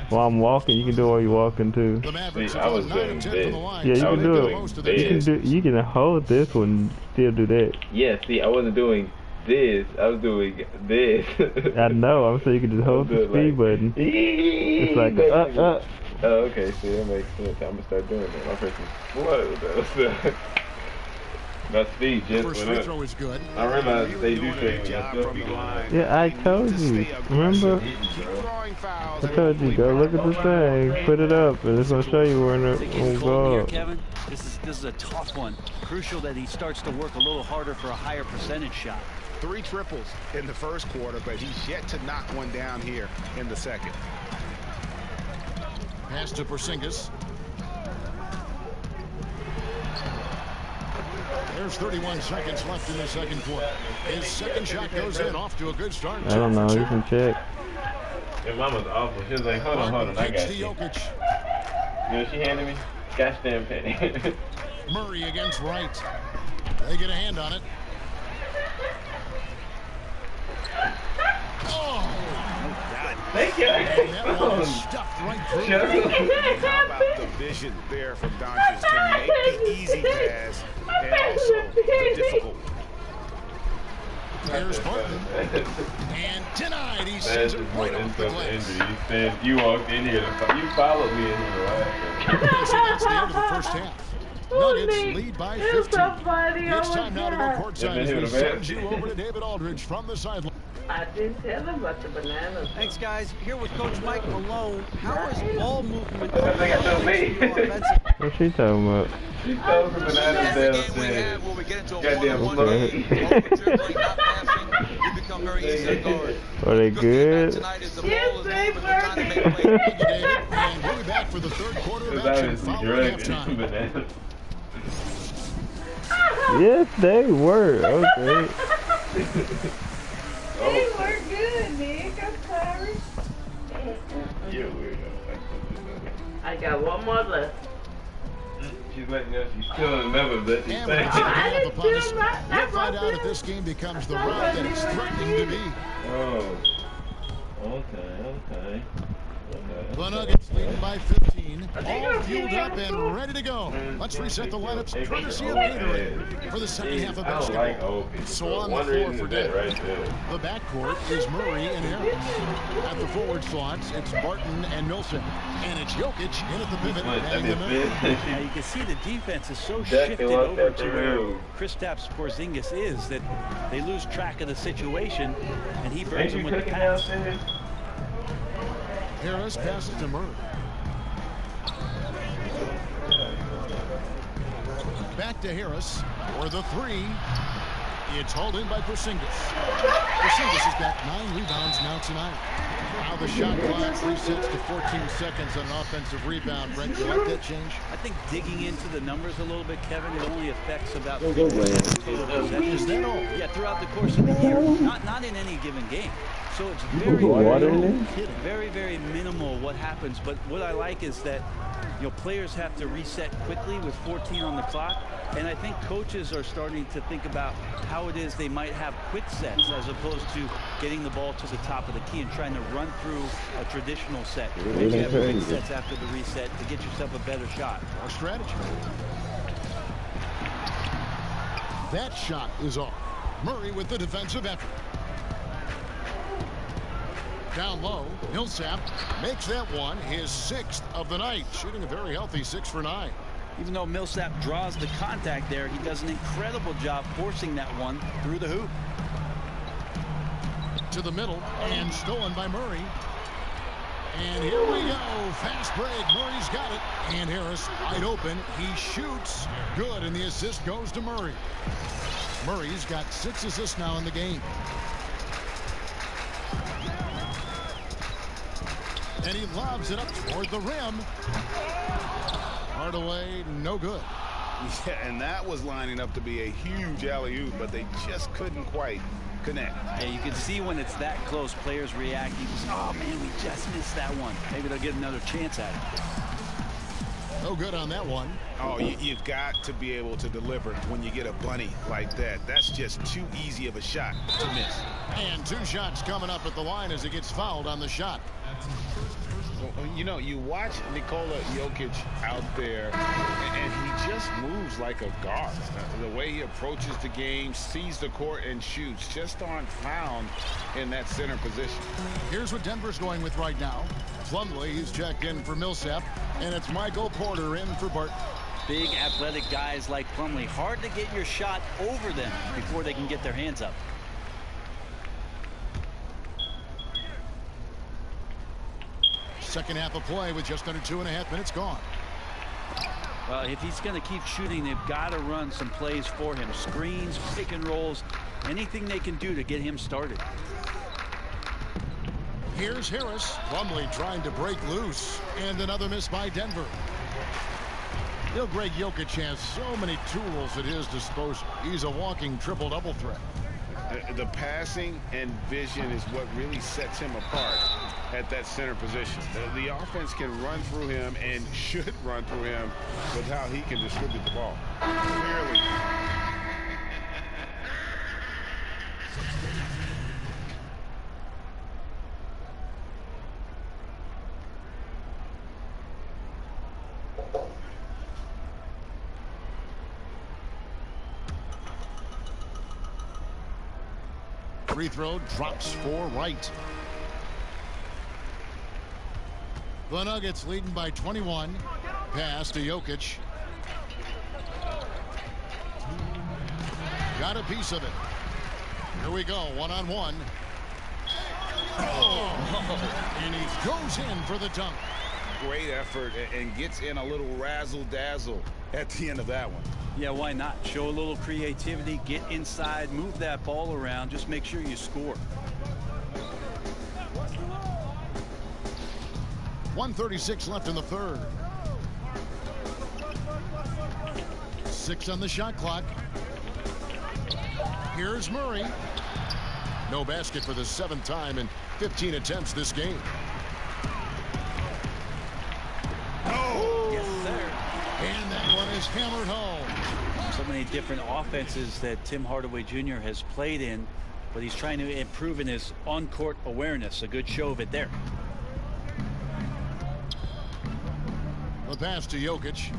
While I'm walking, you can do it while you're walking too. The Mavericks See, are I was 9 and 10 doing from this. the line. Yeah, you So can they do get it. most of the You can do. You can hold this one, and still do that. Yeah, see, I wasn't doing this. I was doing this. I know. I'm saying you can just hold the speed button. It's like Oh, okay. See, that makes sense. I'm gonna start doing that. My person. What? My speed just First went free up. throw is good. I realized they do trade me. Yeah, I told you. Remember? I told you, go look at the thing, put it up, and it's gonna show you where it's gonna go up. Kevin, this is a tough one. Crucial that he starts to work a little harder for a higher percentage shot. 3 triples in the first quarter, but he's yet to knock one down here in the second. Pass to Porzingis. There's 31 seconds left in the second quarter. His second shot goes in, off to a good start. I don't know, you can check. Your mama's awful. She was like, hold on, I got you. Jokic. You know what she handed me? Gosh damn penny. Murray against Wright. They get a hand on it. Oh! Thank you. And that one is stuffed right through. How about the vision there from Doncic to make the easy pass and also the difficult one? There's Barton. And denied. He sends it right off the glass. You walked in here. You followed me in here. Okay, so that's the end of the first half. Nuggets lead by 15. It's time now to go courtside as we send you over to David Aldridge from the sideline. I didn't tell him about the bananas. Thanks, guys. Here with Coach Mike Malone. How is ball movement? What's she talking about? She told the bananas downstairs. Goddamn. Are they good? Yes, baby. And we'll be back for the third quarter of action following halftime. Yes, they were. Okay. They were good, Nick. I'm sorry. You're weird. I got one more left. She's letting us. She's still remember that she's And saying. I didn't feel right. We'll find out if this game becomes the route that it's threatening to be. Oh. Okay. The Nuggets leading by 15. All fueled up and ready to go. Let's reset the lineups courtesy of Gatorade for the second half of basketball. So on the floor for Denver, the backcourt is Murray and Harris. At the forward slots, it's Barton and Millsap. And it's Jokic in at the pivot, heading the middle. Now you can see the defense is so shifted over to where Kristaps Porzingis is that they lose track of the situation, and he brings them with the pass. Harris passes to Murray. Back to Harris for the three. It's hauled in by Porzingis. Porzingis has got 9 rebounds now tonight. Now the shot clock resets to 14 seconds on an offensive rebound. Brent, you like that change? I think digging into the numbers a little bit, Kevin, it only affects about 3% of total possessions. Is that all? Yeah, throughout the course of the year, not in any given game. So it's very, very minimal what happens. But what I like is that players have to reset quickly with 14 on the clock. And I think coaches are starting to think about how it is they might have quick sets as opposed to getting the ball to the top of the key and trying to run through a traditional set. Maybe have quick sets after the reset to get yourself a better shot. Our strategy. That shot is off. Murray with the defensive effort. Down low, Millsap makes that one his 6th of the night, shooting a very healthy 6 for 9. Even though Millsap draws the contact there, he does an incredible job forcing that one through the hoop. To the middle, and stolen by Murray. And here we go. Fast break. Murray's got it. And Harris wide open. He shoots. Good, and the assist goes to Murray. Murray's got 6 assists now in the game. And he lobs it up toward the rim. Hardaway, no good. Yeah, and that was lining up to be a huge alley-oop, but they just couldn't quite connect. Yeah, you can see when it's that close, players reacting. Oh, man, we just missed that one. Maybe they'll get another chance at it. No good on that one. Oh, you've got to be able to deliver when you get a bunny like that. That's just too easy of a shot to miss. And 2 shots coming up at the line as he gets fouled on the shot. You know, you watch Nikola Jokic out there, and he just moves like a guard. The way he approaches the game, sees the court, and shoots just aren't found in that center position. Here's what Denver's going with right now. Plumlee, he's checked in for Millsap, and it's Michael Porter in for Barton. Big athletic guys like Plumlee. Hard to get your shot over them before they can get their hands up. Second half of play with just under 2.5 minutes gone. Well, if he's going to keep shooting, they've got to run some plays for him. Screens, pick and rolls, anything they can do to get him started. Here's Harris. Plumlee trying to break loose. And another miss by Denver. Greg Jokic has so many tools at his disposal. He's a walking triple-double threat. The passing and vision is what really sets him apart at that center position. The offense can run through him and should run through him with how he can distribute the ball. Clearly. Free throw drops for Wright. The Nuggets leading by 21. Pass to Jokic. Got a piece of it. Here we go, one-on-one. Oh! And he goes in for the dunk. Great effort and gets in a little razzle-dazzle at the end of that one. Yeah, why not? Show a little creativity, get inside, move that ball around, just make sure you score. 1:36 left in the third. 6 on the shot clock. Here's Murray. No basket for the 7th time in 15 attempts this game. Oh! Yes, sir. And that one is hammered home. So many different offenses that Tim Hardaway Jr. has played in, but he's trying to improve in his on-court awareness. A good show of it there. The pass to Jokic.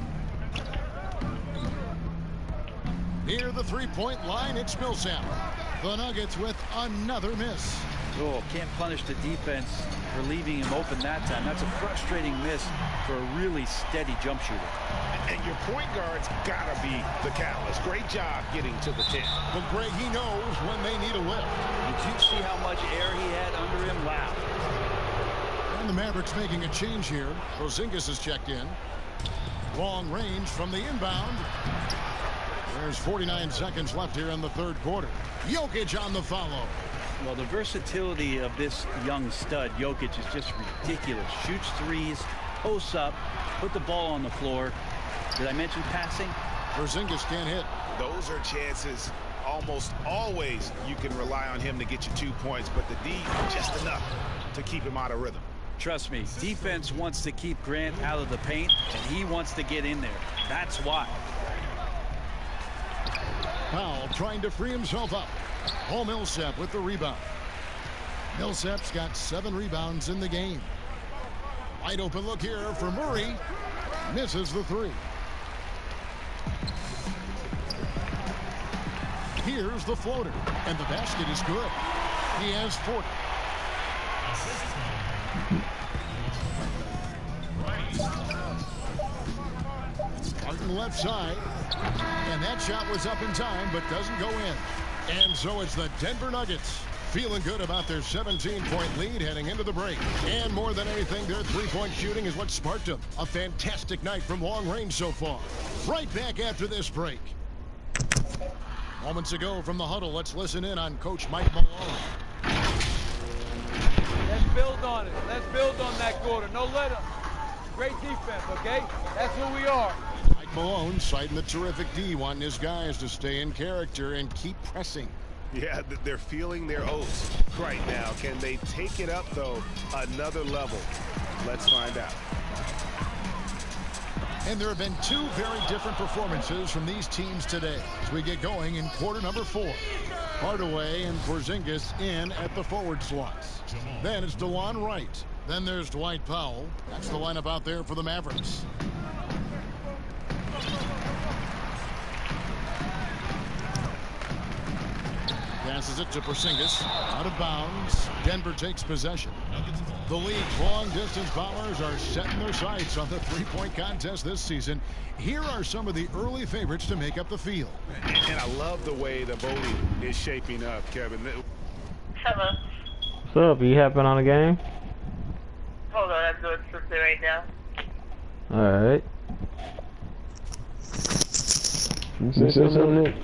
Near the three-point line, it's Millsap. The Nuggets with another miss. Oh, can't punish the defense for leaving him open that time. That's a frustrating miss for a really steady jump shooter. And your point guard's got to be the catalyst. Great job getting to the 10. But Greg, he knows when they need a lift. Did you see how much air he had under him? Wow. And the Mavericks making a change here. Porzingis is checked in. Long range from the inbound. There's 49 seconds left here in the third quarter. Jokic on the follow. Well, the versatility of this young stud, Jokic, is just ridiculous. Shoots threes, posts up, put the ball on the floor. Did I mention passing? Porzingis can't hit. Those are chances. Almost always you can rely on him to get you 2 points, but the D, just enough to keep him out of rhythm. Trust me, defense wants to keep Grant out of the paint, and he wants to get in there. That's why. Powell trying to free himself up. Paul Millsap with the rebound. Millsap's got 7 rebounds in the game. Wide open look here for Murray. Misses the 3. Here's the floater, and the basket is good. He has 40. Martin left side. And that shot was up in time, but doesn't go in. And so it's the Denver Nuggets feeling good about their 17-point lead heading into the break. And more than anything, their three-point shooting is what sparked them. A fantastic night from long range so far. Right back after this break. Moments ago from the huddle, let's listen in on Coach Mike Malone. Let's build on it. Let's build on that quarter. No let up. Great defense, okay? That's who we are. Mike Malone citing the terrific D, wanting his guys to stay in character and keep pressing. Yeah, they're feeling their oats right now. Can they take it up, though, another level? Let's find out. And there have been two very different performances from these teams today as we get going in quarter number 4. Hardaway and Porzingis in at the forward slots. Then it's DeLon Wright. Then there's Dwight Powell. That's the lineup out there for the Mavericks. Passes it to Porzingis. Out of bounds. Denver takes possession. The league's long-distance bowlers are setting their sights on the three-point contest this season. Here are some of the early favorites to make up the field. And I love the way the voting is shaping up, Kevin. Hello. What's up? You happen on a game? Hold on, I'm doing something right now. Alright. You say something?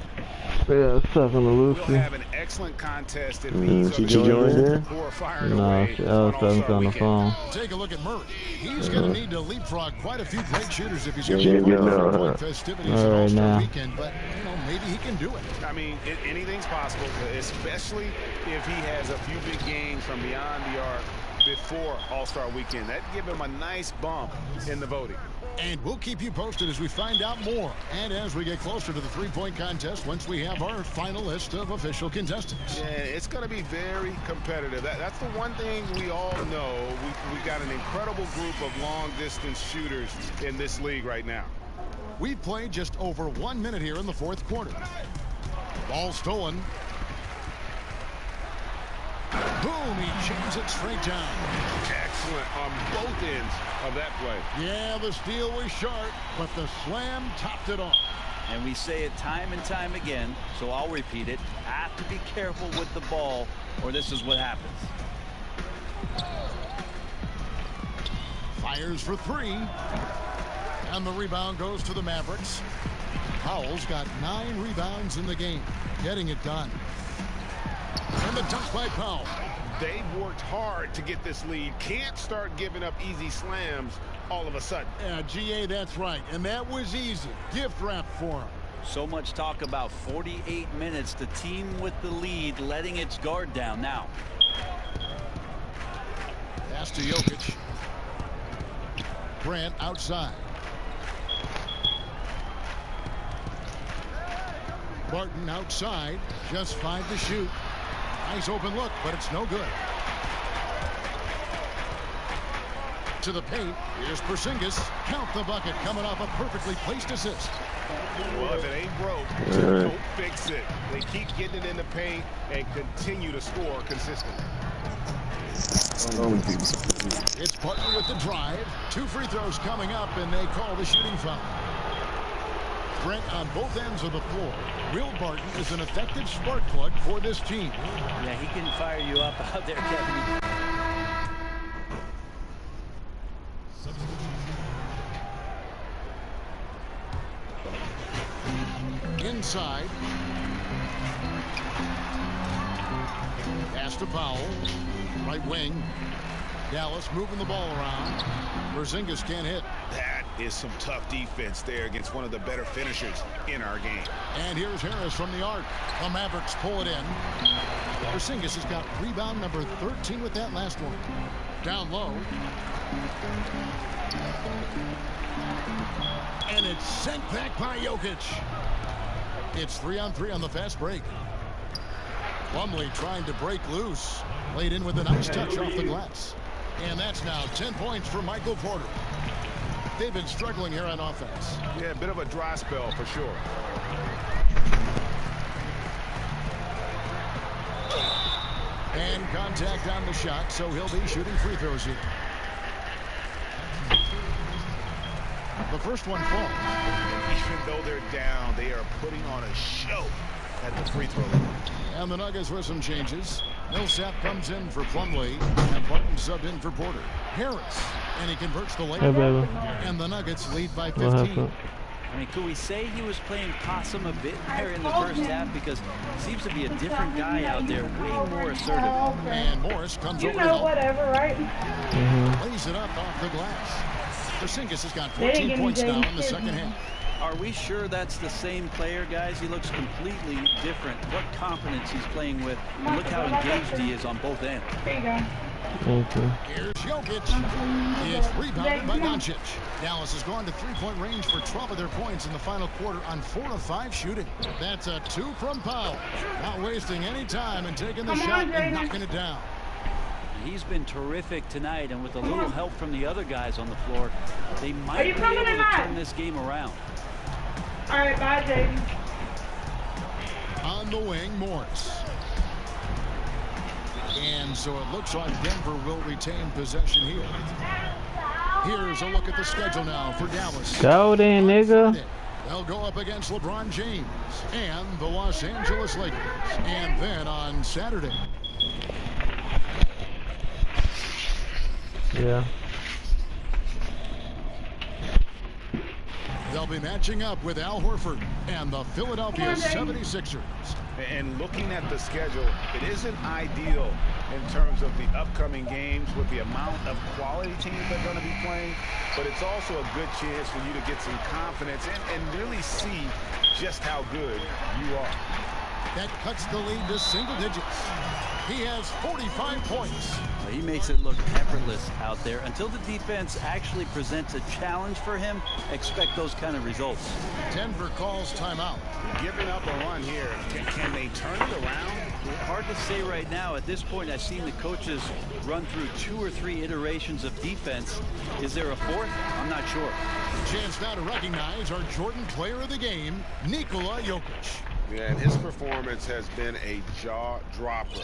Yeah, it's talking to Lucy. We'll have an excellent contest if these She joined in? who are firing No, away I was talking on the phone. Take a look at Murray. He's going to need to leapfrog quite a few great shooters if he's going Yeah, to yeah, win no, the huh? festivities All of right, All-Star now. Weekend. But, you know, maybe he can do it. I mean, anything's possible, especially if he has a few big games from beyond the arc before All-Star Weekend. That'd give him a nice bump in the voting. And we'll keep you posted as we find out more. And as we get closer to the three-point contest, once we have our final list of official contestants. Yeah, it's going to be very competitive. That's the one thing we all know. We got an incredible group of long-distance shooters in this league right now. We've played just over 1 minute here in the fourth quarter. Ball stolen. Boom, he jams it straight down. Excellent on both ends of that play. Yeah, the steal was sharp, but the slam topped it off. And we say it time and time again, so I'll repeat it. Have to be careful with the ball, or this is what happens. Fires for 3. And the rebound goes to the Mavericks. Powell's got 9 rebounds in the game, getting it done. And the dunk by Powell. They've worked hard to get this lead. Can't start giving up easy slams all of a sudden. Yeah, GA, that's right. And that was easy. Gift wrap for him. So much talk about 48 minutes. The team with the lead letting its guard down now. Pass to Jokic. Grant outside. Barton outside. Just 5 to shoot. Nice open look, but it's no good. To the paint. Here's Porzingis. Count the bucket coming off a perfectly placed assist. Well, if it ain't broke, don't fix it. They keep getting it in the paint and continue to score consistently. It's Barton with the drive. 2 free throws coming up, and they call the shooting foul. Brent on both ends of the floor. Will Barton is an effective spark plug for this team. Yeah, he can fire you up out there, Kevin. Inside. Pass to Powell. Right wing. Dallas moving the ball around. Porzingis can't hit. That is some tough defense there against one of the better finishers in our game. And here's Harris from the arc. The Mavericks pull it in. Porzingis has got rebound number 13 with that last one. Down low. And it's sent back by Jokic. It's 3-on-3 on the fast break. Plumlee trying to break loose. Laid in with a nice touch off the glass. And that's now 10 points for Michael Porter. They've been struggling here on offense. Yeah, a bit of a dry spell for sure. And contact on the shot, so he'll be shooting free throws here. The first one falls. Even though they're down, they are putting on a show at the free throw line. And the Nuggets with some changes. Millsap comes in for Plumlee, and Barton subbed in for Porter. Harris, and he converts the layup. And the Nuggets lead by 15. I mean, could we say he was playing possum a bit there in the first half? Because seems to be a different guy out there, way more assertive. And Morris comes over to know help. whatever, right? Lays it up off the glass. Porzingis has got 14 points now in the second half. Are we sure that's the same player, guys? He looks completely different. What confidence he's playing with. And look how engaged he is on both ends. There you go. Here's Jokic. It's rebounded by Doncic. Dallas has gone to three-point range for 12 of their points in the final quarter on 4 of 5 shooting. That's a 2 from Powell. Not wasting any time and taking the shot and knocking it down. He's been terrific tonight, and with a little help from the other guys on the floor, they might be able to turn this game around. All right, bye, Jaden. On the wing, Morris. And so it looks like Denver will retain possession here. Here's a look at the schedule now for Dallas. Go then, nigga. They'll go up against LeBron James and the Los Angeles Lakers. And then on Saturday. Yeah. They'll be matching up with Al Horford and the Philadelphia 76ers. And looking at the schedule, it isn't ideal in terms of the upcoming games with the amount of quality teams that are going to be playing, but it's also a good chance for you to get some confidence and really see just how good you are. That cuts the lead to single digits. He has 45 points. He makes it look effortless out there. Until the defense actually presents a challenge for him, expect those kind of results. Denver calls timeout. Giving up a run here. Can they turn it around? Hard to say right now. At this point, I've seen the coaches run through 2 or 3 iterations of defense. Is there a fourth? I'm not sure. Chance now to recognize our Jordan player of the game, Nikola Jokic. Yeah, and his performance has been a jaw-dropper.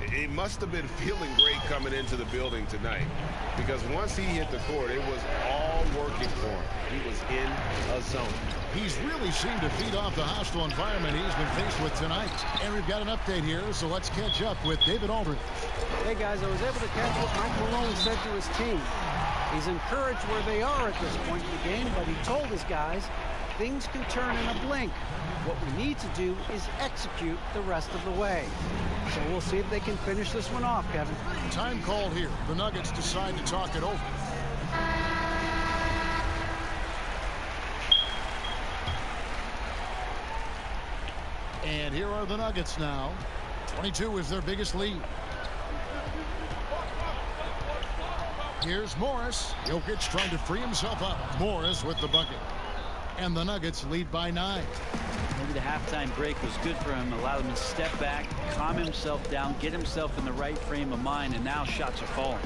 It must have been feeling great coming into the building tonight, because once he hit the court, it was all working for him. He was in a zone. He's really seemed to feed off the hostile environment he's been faced with tonight. And we've got an update here, so let's catch up with David Aldridge. Hey, guys, I was able to catch what Mike Malone said to his team. He's encouraged where they are at this point in the game, but he told his guys things can turn in a blink. What we need to do is execute the rest of the way. So we'll see if they can finish this one off, Kevin. Time called here. The Nuggets decide to talk it over. And here are the Nuggets now. 22 is their biggest lead. Here's Morris. Jokic trying to free himself up. Morris with the bucket. And the Nuggets lead by 9. Maybe the halftime break was good for him. Allowed him to step back, calm himself down, get himself in the right frame of mind, and now shots are falling.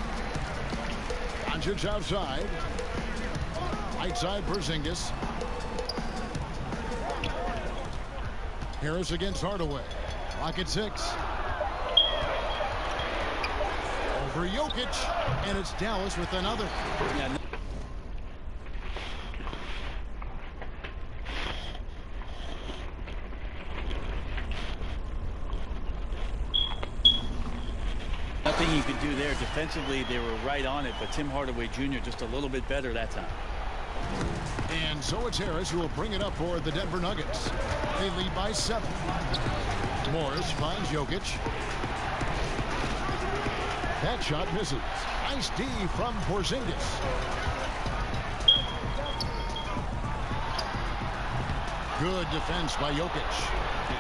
Doncic outside. Right side, Porzingis. Harris against Hardaway. Clock at 6. Over Jokic, and it's Dallas with another. Yeah. Nothing you could do there. Defensively, they were right on it, but Tim Hardaway Jr. just a little bit better that time. And so it's Harris who will bring it up for the Denver Nuggets. They lead by 7. Morris finds Jokic. That shot misses. Nice D from Porzingis. Good defense by Jokic.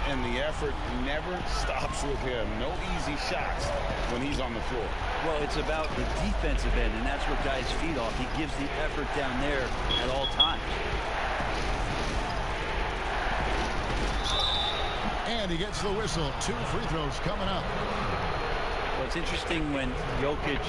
And the effort never stops with him. No easy shots when he's on the floor. Well, it's about the defensive end, and that's what guys feed off. He gives the effort down there at all times. And he gets the whistle. 2 free throws coming up. Well, it's interesting when Jokic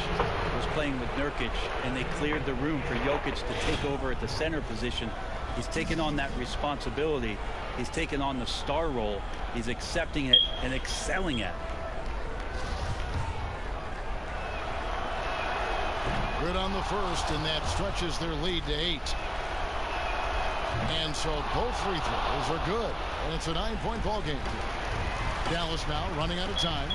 was playing with Nurkic, and they cleared the room for Jokic to take over at the center position. He's taken on that responsibility. He's taken on the star role. He's accepting it and excelling at it. Good on the first, and that stretches their lead to 8. And so both free throws are good. And it's a 9-point ball game. Dallas now running out of time.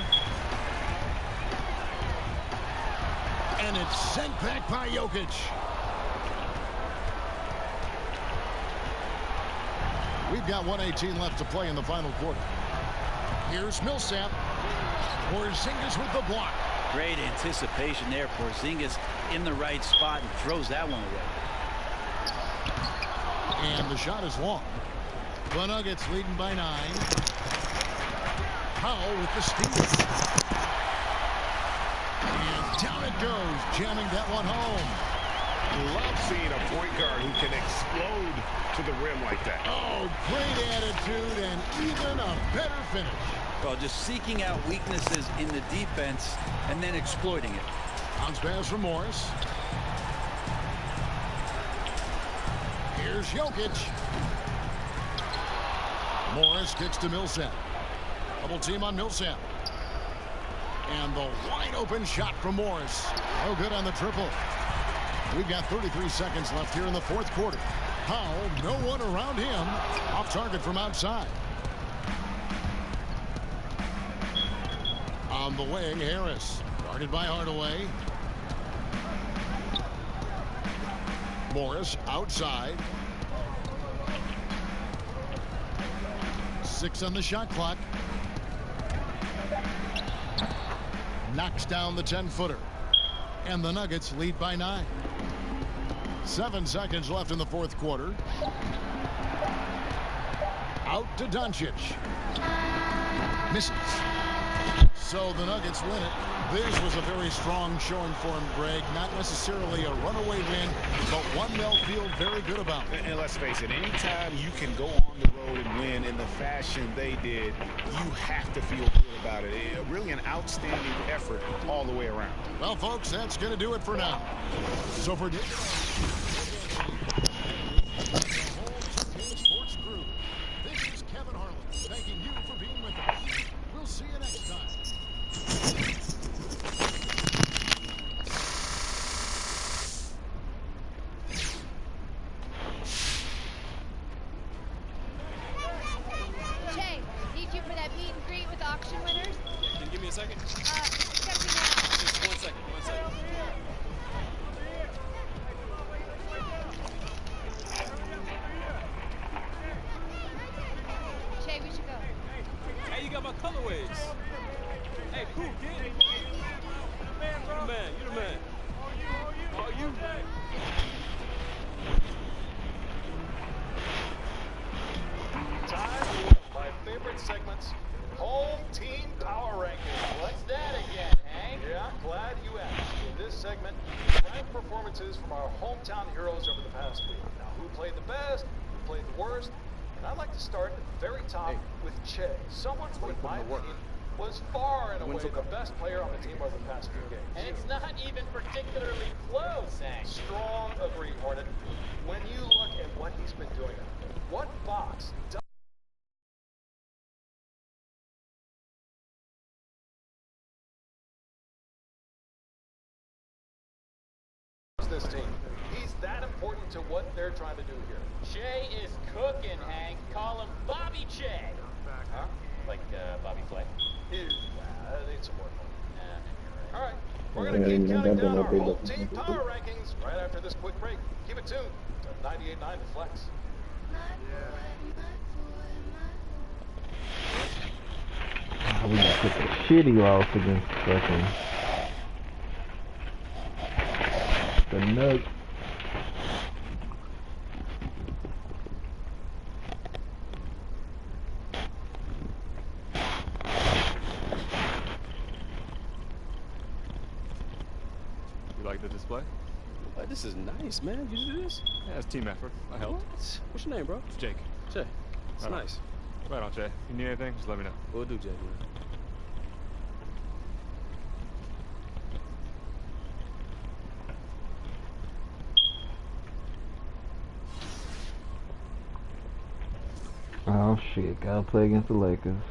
And it's sent back by Jokic. We've got 1:18 left to play in the final quarter. Here's Millsap. Porzingis with the block. Great anticipation there. Porzingis in the right spot and throws that one away. And the shot is long. The Nuggets leading by 9. Powell with the steal. And down it goes, jamming that one home. Love seeing a point guard who can explode to the rim like that. Oh, great attitude and even a better finish. Well, just seeking out weaknesses in the defense and then exploiting it. Bounce pass from Morris. Here's Jokic. Morris kicks to Millsap. Double team on Millsap. And the wide open shot from Morris. No good on the triple. We've got 33 seconds left here in the fourth quarter. Powell, no one around him. Off target from outside. On the way, Harris. Guarded by Hardaway. Morris outside. 6 on the shot clock. Knocks down the 10-footer. And the Nuggets lead by 9. 7 seconds left in the fourth quarter. Out to Doncic. Misses. So the Nuggets win it. This was a very strong showing for him, Greg. Not necessarily a runaway win, but one they'll feel very good about. And let's face it, anytime you can go on the road and win in the fashion they did, you have to feel good about it. Really an outstanding effort all the way around. Well, folks, that's going to do it for now. So for Sports Crew, this is Kevin Harlan thanking you for being with us. We'll see you next time. Jay, need you for that meet and greet with auction winners? Can you give me a second? Accepting now. Just 1 second, 1 second. Jay, we should go. Hey, you got my colorways. Hey, cool, get it. You the man, you the man. Are you? Time for one of my favorite segments, Home Team Power Rankings. What's that again, Hank? Yeah, I'm glad you asked. In this segment, we rank performances from our hometown heroes over the past week. Now, who played the best, who played the worst, and I'd like to start at the very top with Che, someone who, in my opinion, was far and away the best player on the team over the past few games. And it's not even particularly close, Hank. Strong agree, Hornet. When you look at what he's been doing, what box does this team? He's that important to what they're trying to do here. Che is cooking, Hank. Call him Bobby Che. Huh? Like Bobby Flay. I need some more fun. All right, we're Yeah, going to keep yeah, counting yeah, down yeah, our yeah, whole yeah. team power rankings right after this quick break. Keep it tuned to 98.9 The Flex. We just took a shitty loss against fucking the Nuggets. You like the display? This is nice, man. You do this? Yeah, it's team effort. I helped. What's your name, bro? It's Jake. Jay. It's Right on. nice. Right on, Jay. If you need anything, just let me know. We'll do, Jay, man. Oh shit, gotta play against the Lakers.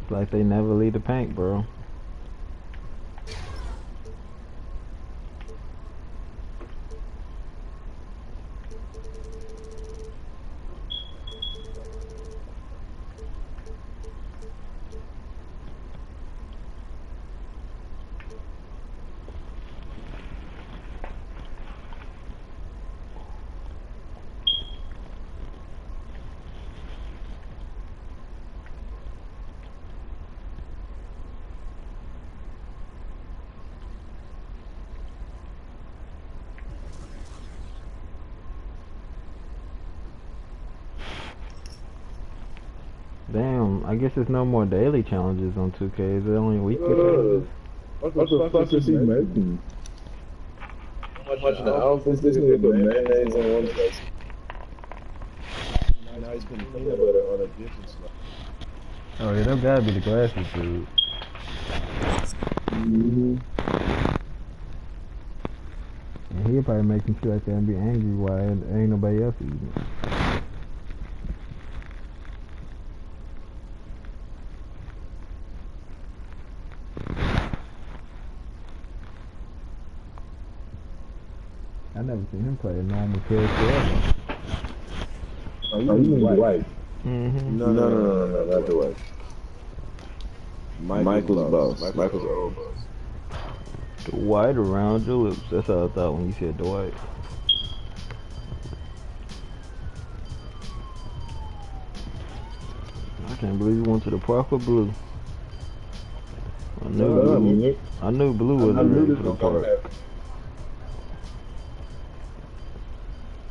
It's like they never leave the paint, bro. I guess there's no more daily challenges on 2K. Is it only weekly challenges? What the fuck is he making? How much the outfits this nigga put mayonnaise on one place? Now he's putting peanut butter on a different stuff. Oh yeah, that gotta be the glasses, dude. And he'll probably make him feel like that and be angry why ain't nobody else eating it. I never seen him play a normal character ever. Oh, you mean white? Mm-hmm. No, not the white. Michael's boss. Michael's old boss. Dwight around your lips. That's how I thought when you said Dwight. I can't believe you went to the park with Blue. I knew Blue wasn't ready for the park.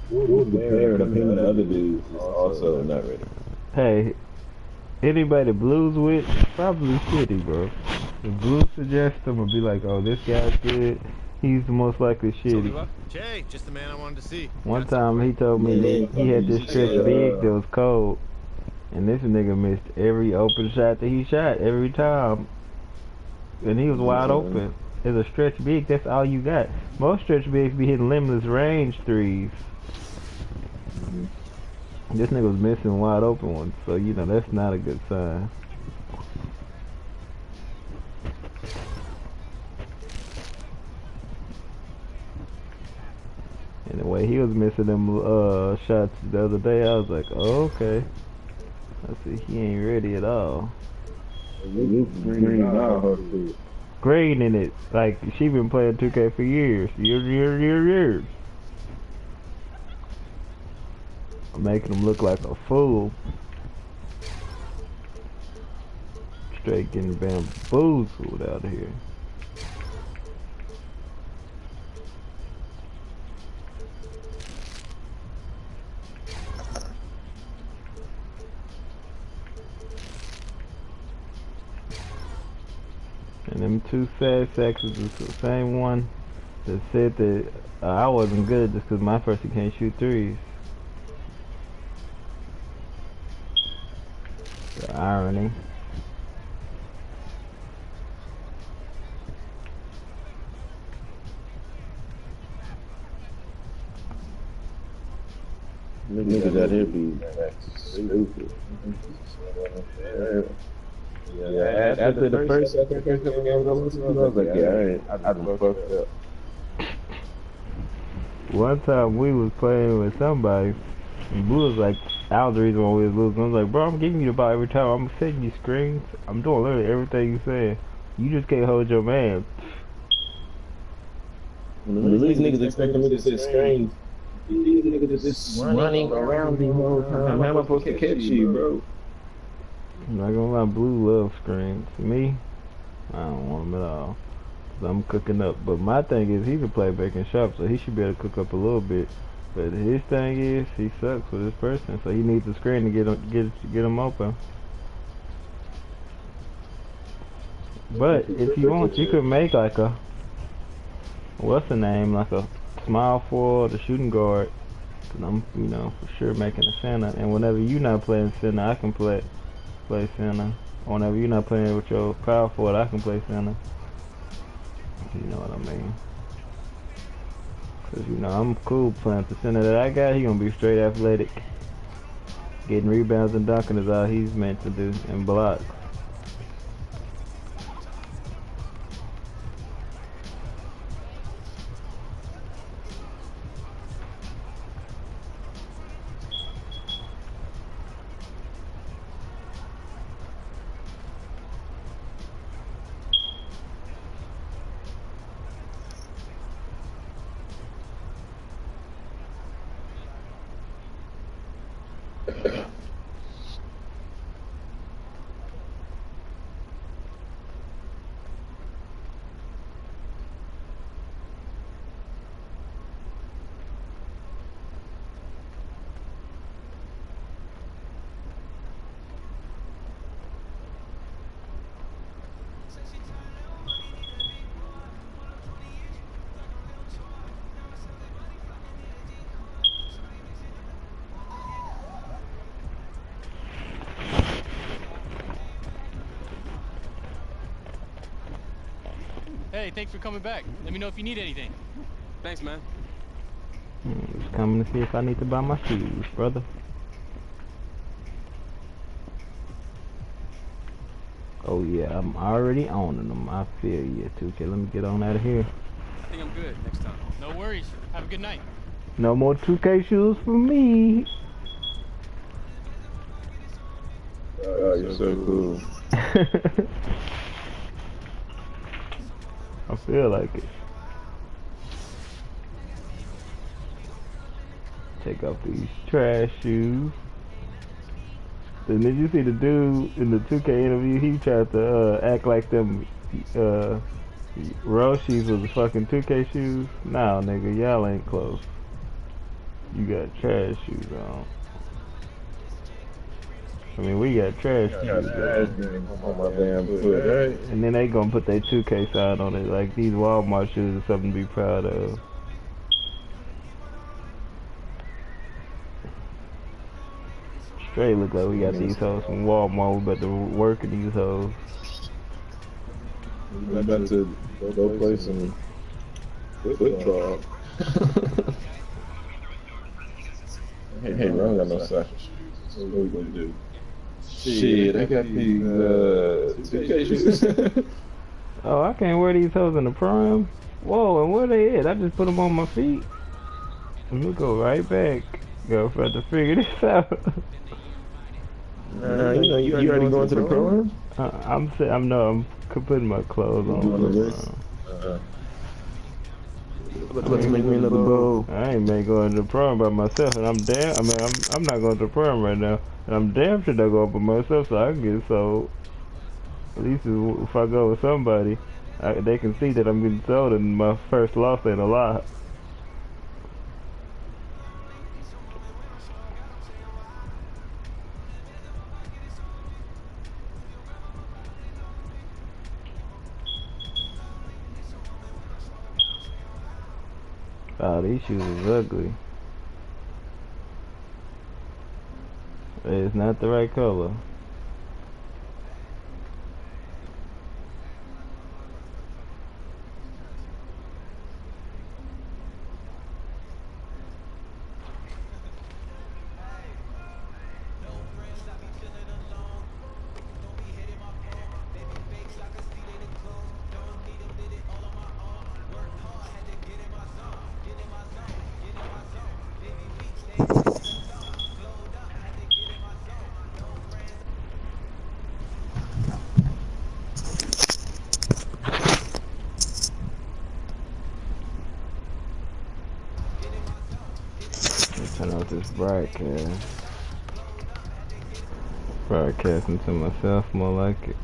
Compared to him and other dudes is also not ready. Hey, anybody Blue's with, probably shitty, bro. If Blue suggests him or be like, oh, this guy's good, he's the most likely shitty. Jay, just the man I wanted to see. One time he told me that he had this stretch big that was cold, and this nigga missed every open shot that he shot every time. And he was wide open. As a stretch big, that's all you got. Most stretch bigs be hitting limitless range threes. This nigga was missing wide open ones, so you know that's not a good sign. And the way he was missing them shots the other day, I was like, oh, okay. I see he ain't ready at all. Green in it, like she been playing 2K for years. Years. Making him look like a fool. Straight getting bamboozled out here. And them two sad sacks is the same one that said that I wasn't good just because my person can't shoot threes. The irony. Niggas out here be stupid. Yeah, after the first couple games I was like, yeah, alright, I done fucked up. One time we was playing with somebody, and Blue was like, I was the reason why we was losing. I was like, bro, I'm giving you the ball every time. I'm setting you screens. I'm doing literally everything you said. You just can't hold your man. These niggas expecting me to set screens. These niggas just running around the whole time. How am I supposed to catch you, bro? I'm not gonna lie, Blue loves screens. Me, I don't want him at all. Cause I'm cooking up. But my thing is, he's a playback and sharp, so he should be able to cook up a little bit. But his thing is, he sucks with his person, so he needs a screen to get him open. But if you want, you could make like a, what's the name, like a small forward, a shooting guard. Cause I'm, you know, for sure making a center. And whenever you're not playing center, I can play center. Or whenever you're not playing with your power forward, I can play center. You know what I mean? Cause you know I'm cool playing the center that I got. He gonna be straight athletic, getting rebounds and dunking is all he's meant to do, and blocks. Hey, thanks for coming back. Let me know if you need anything. Thanks, man. Just coming to see if I need to buy my shoes, brother. Oh yeah, I'm already owning them. I feel you, 2K. Let me get on out of here. I think I'm good next time. No worries. Have a good night. No more 2K shoes for me. Oh, you're so cool. I feel like it. Take off these trash shoes. And did you see the dude in the 2K interview? He tried to act like them Roshis was the fucking 2K shoes. Nah, nigga, y'all ain't close. You got trash shoes on. I mean, we got trash shoes on my damn foot, right? And then they gonna put their 2K side on it. Like, these Walmart shoes are something to be proud of. Straight look like we got these hoes from Walmart. We about to work in these hoes. We about to go play some football. Hey, bro, I don't got no soccer shoes. So what we gonna do? Shit, I got these 2K shoes. Oh, I can't wear these hoes in the prom. Whoa, and where they at? I just put them on my feet. Let me go right back. Girlfriend, to figure this out. You already going to the prom? I'm putting my clothes on. About to make me another bowl. I ain't going to the prom by myself, and I'm not going to the prom right now, and I'm damn sure not going by myself, so I can get sold. At least if I go with somebody, they can see that I'm getting sold, and my first loss ain't a lot. Oh, these shoes is ugly. It's not the right color. Turn off this broadcast. Broadcasting to myself more like it.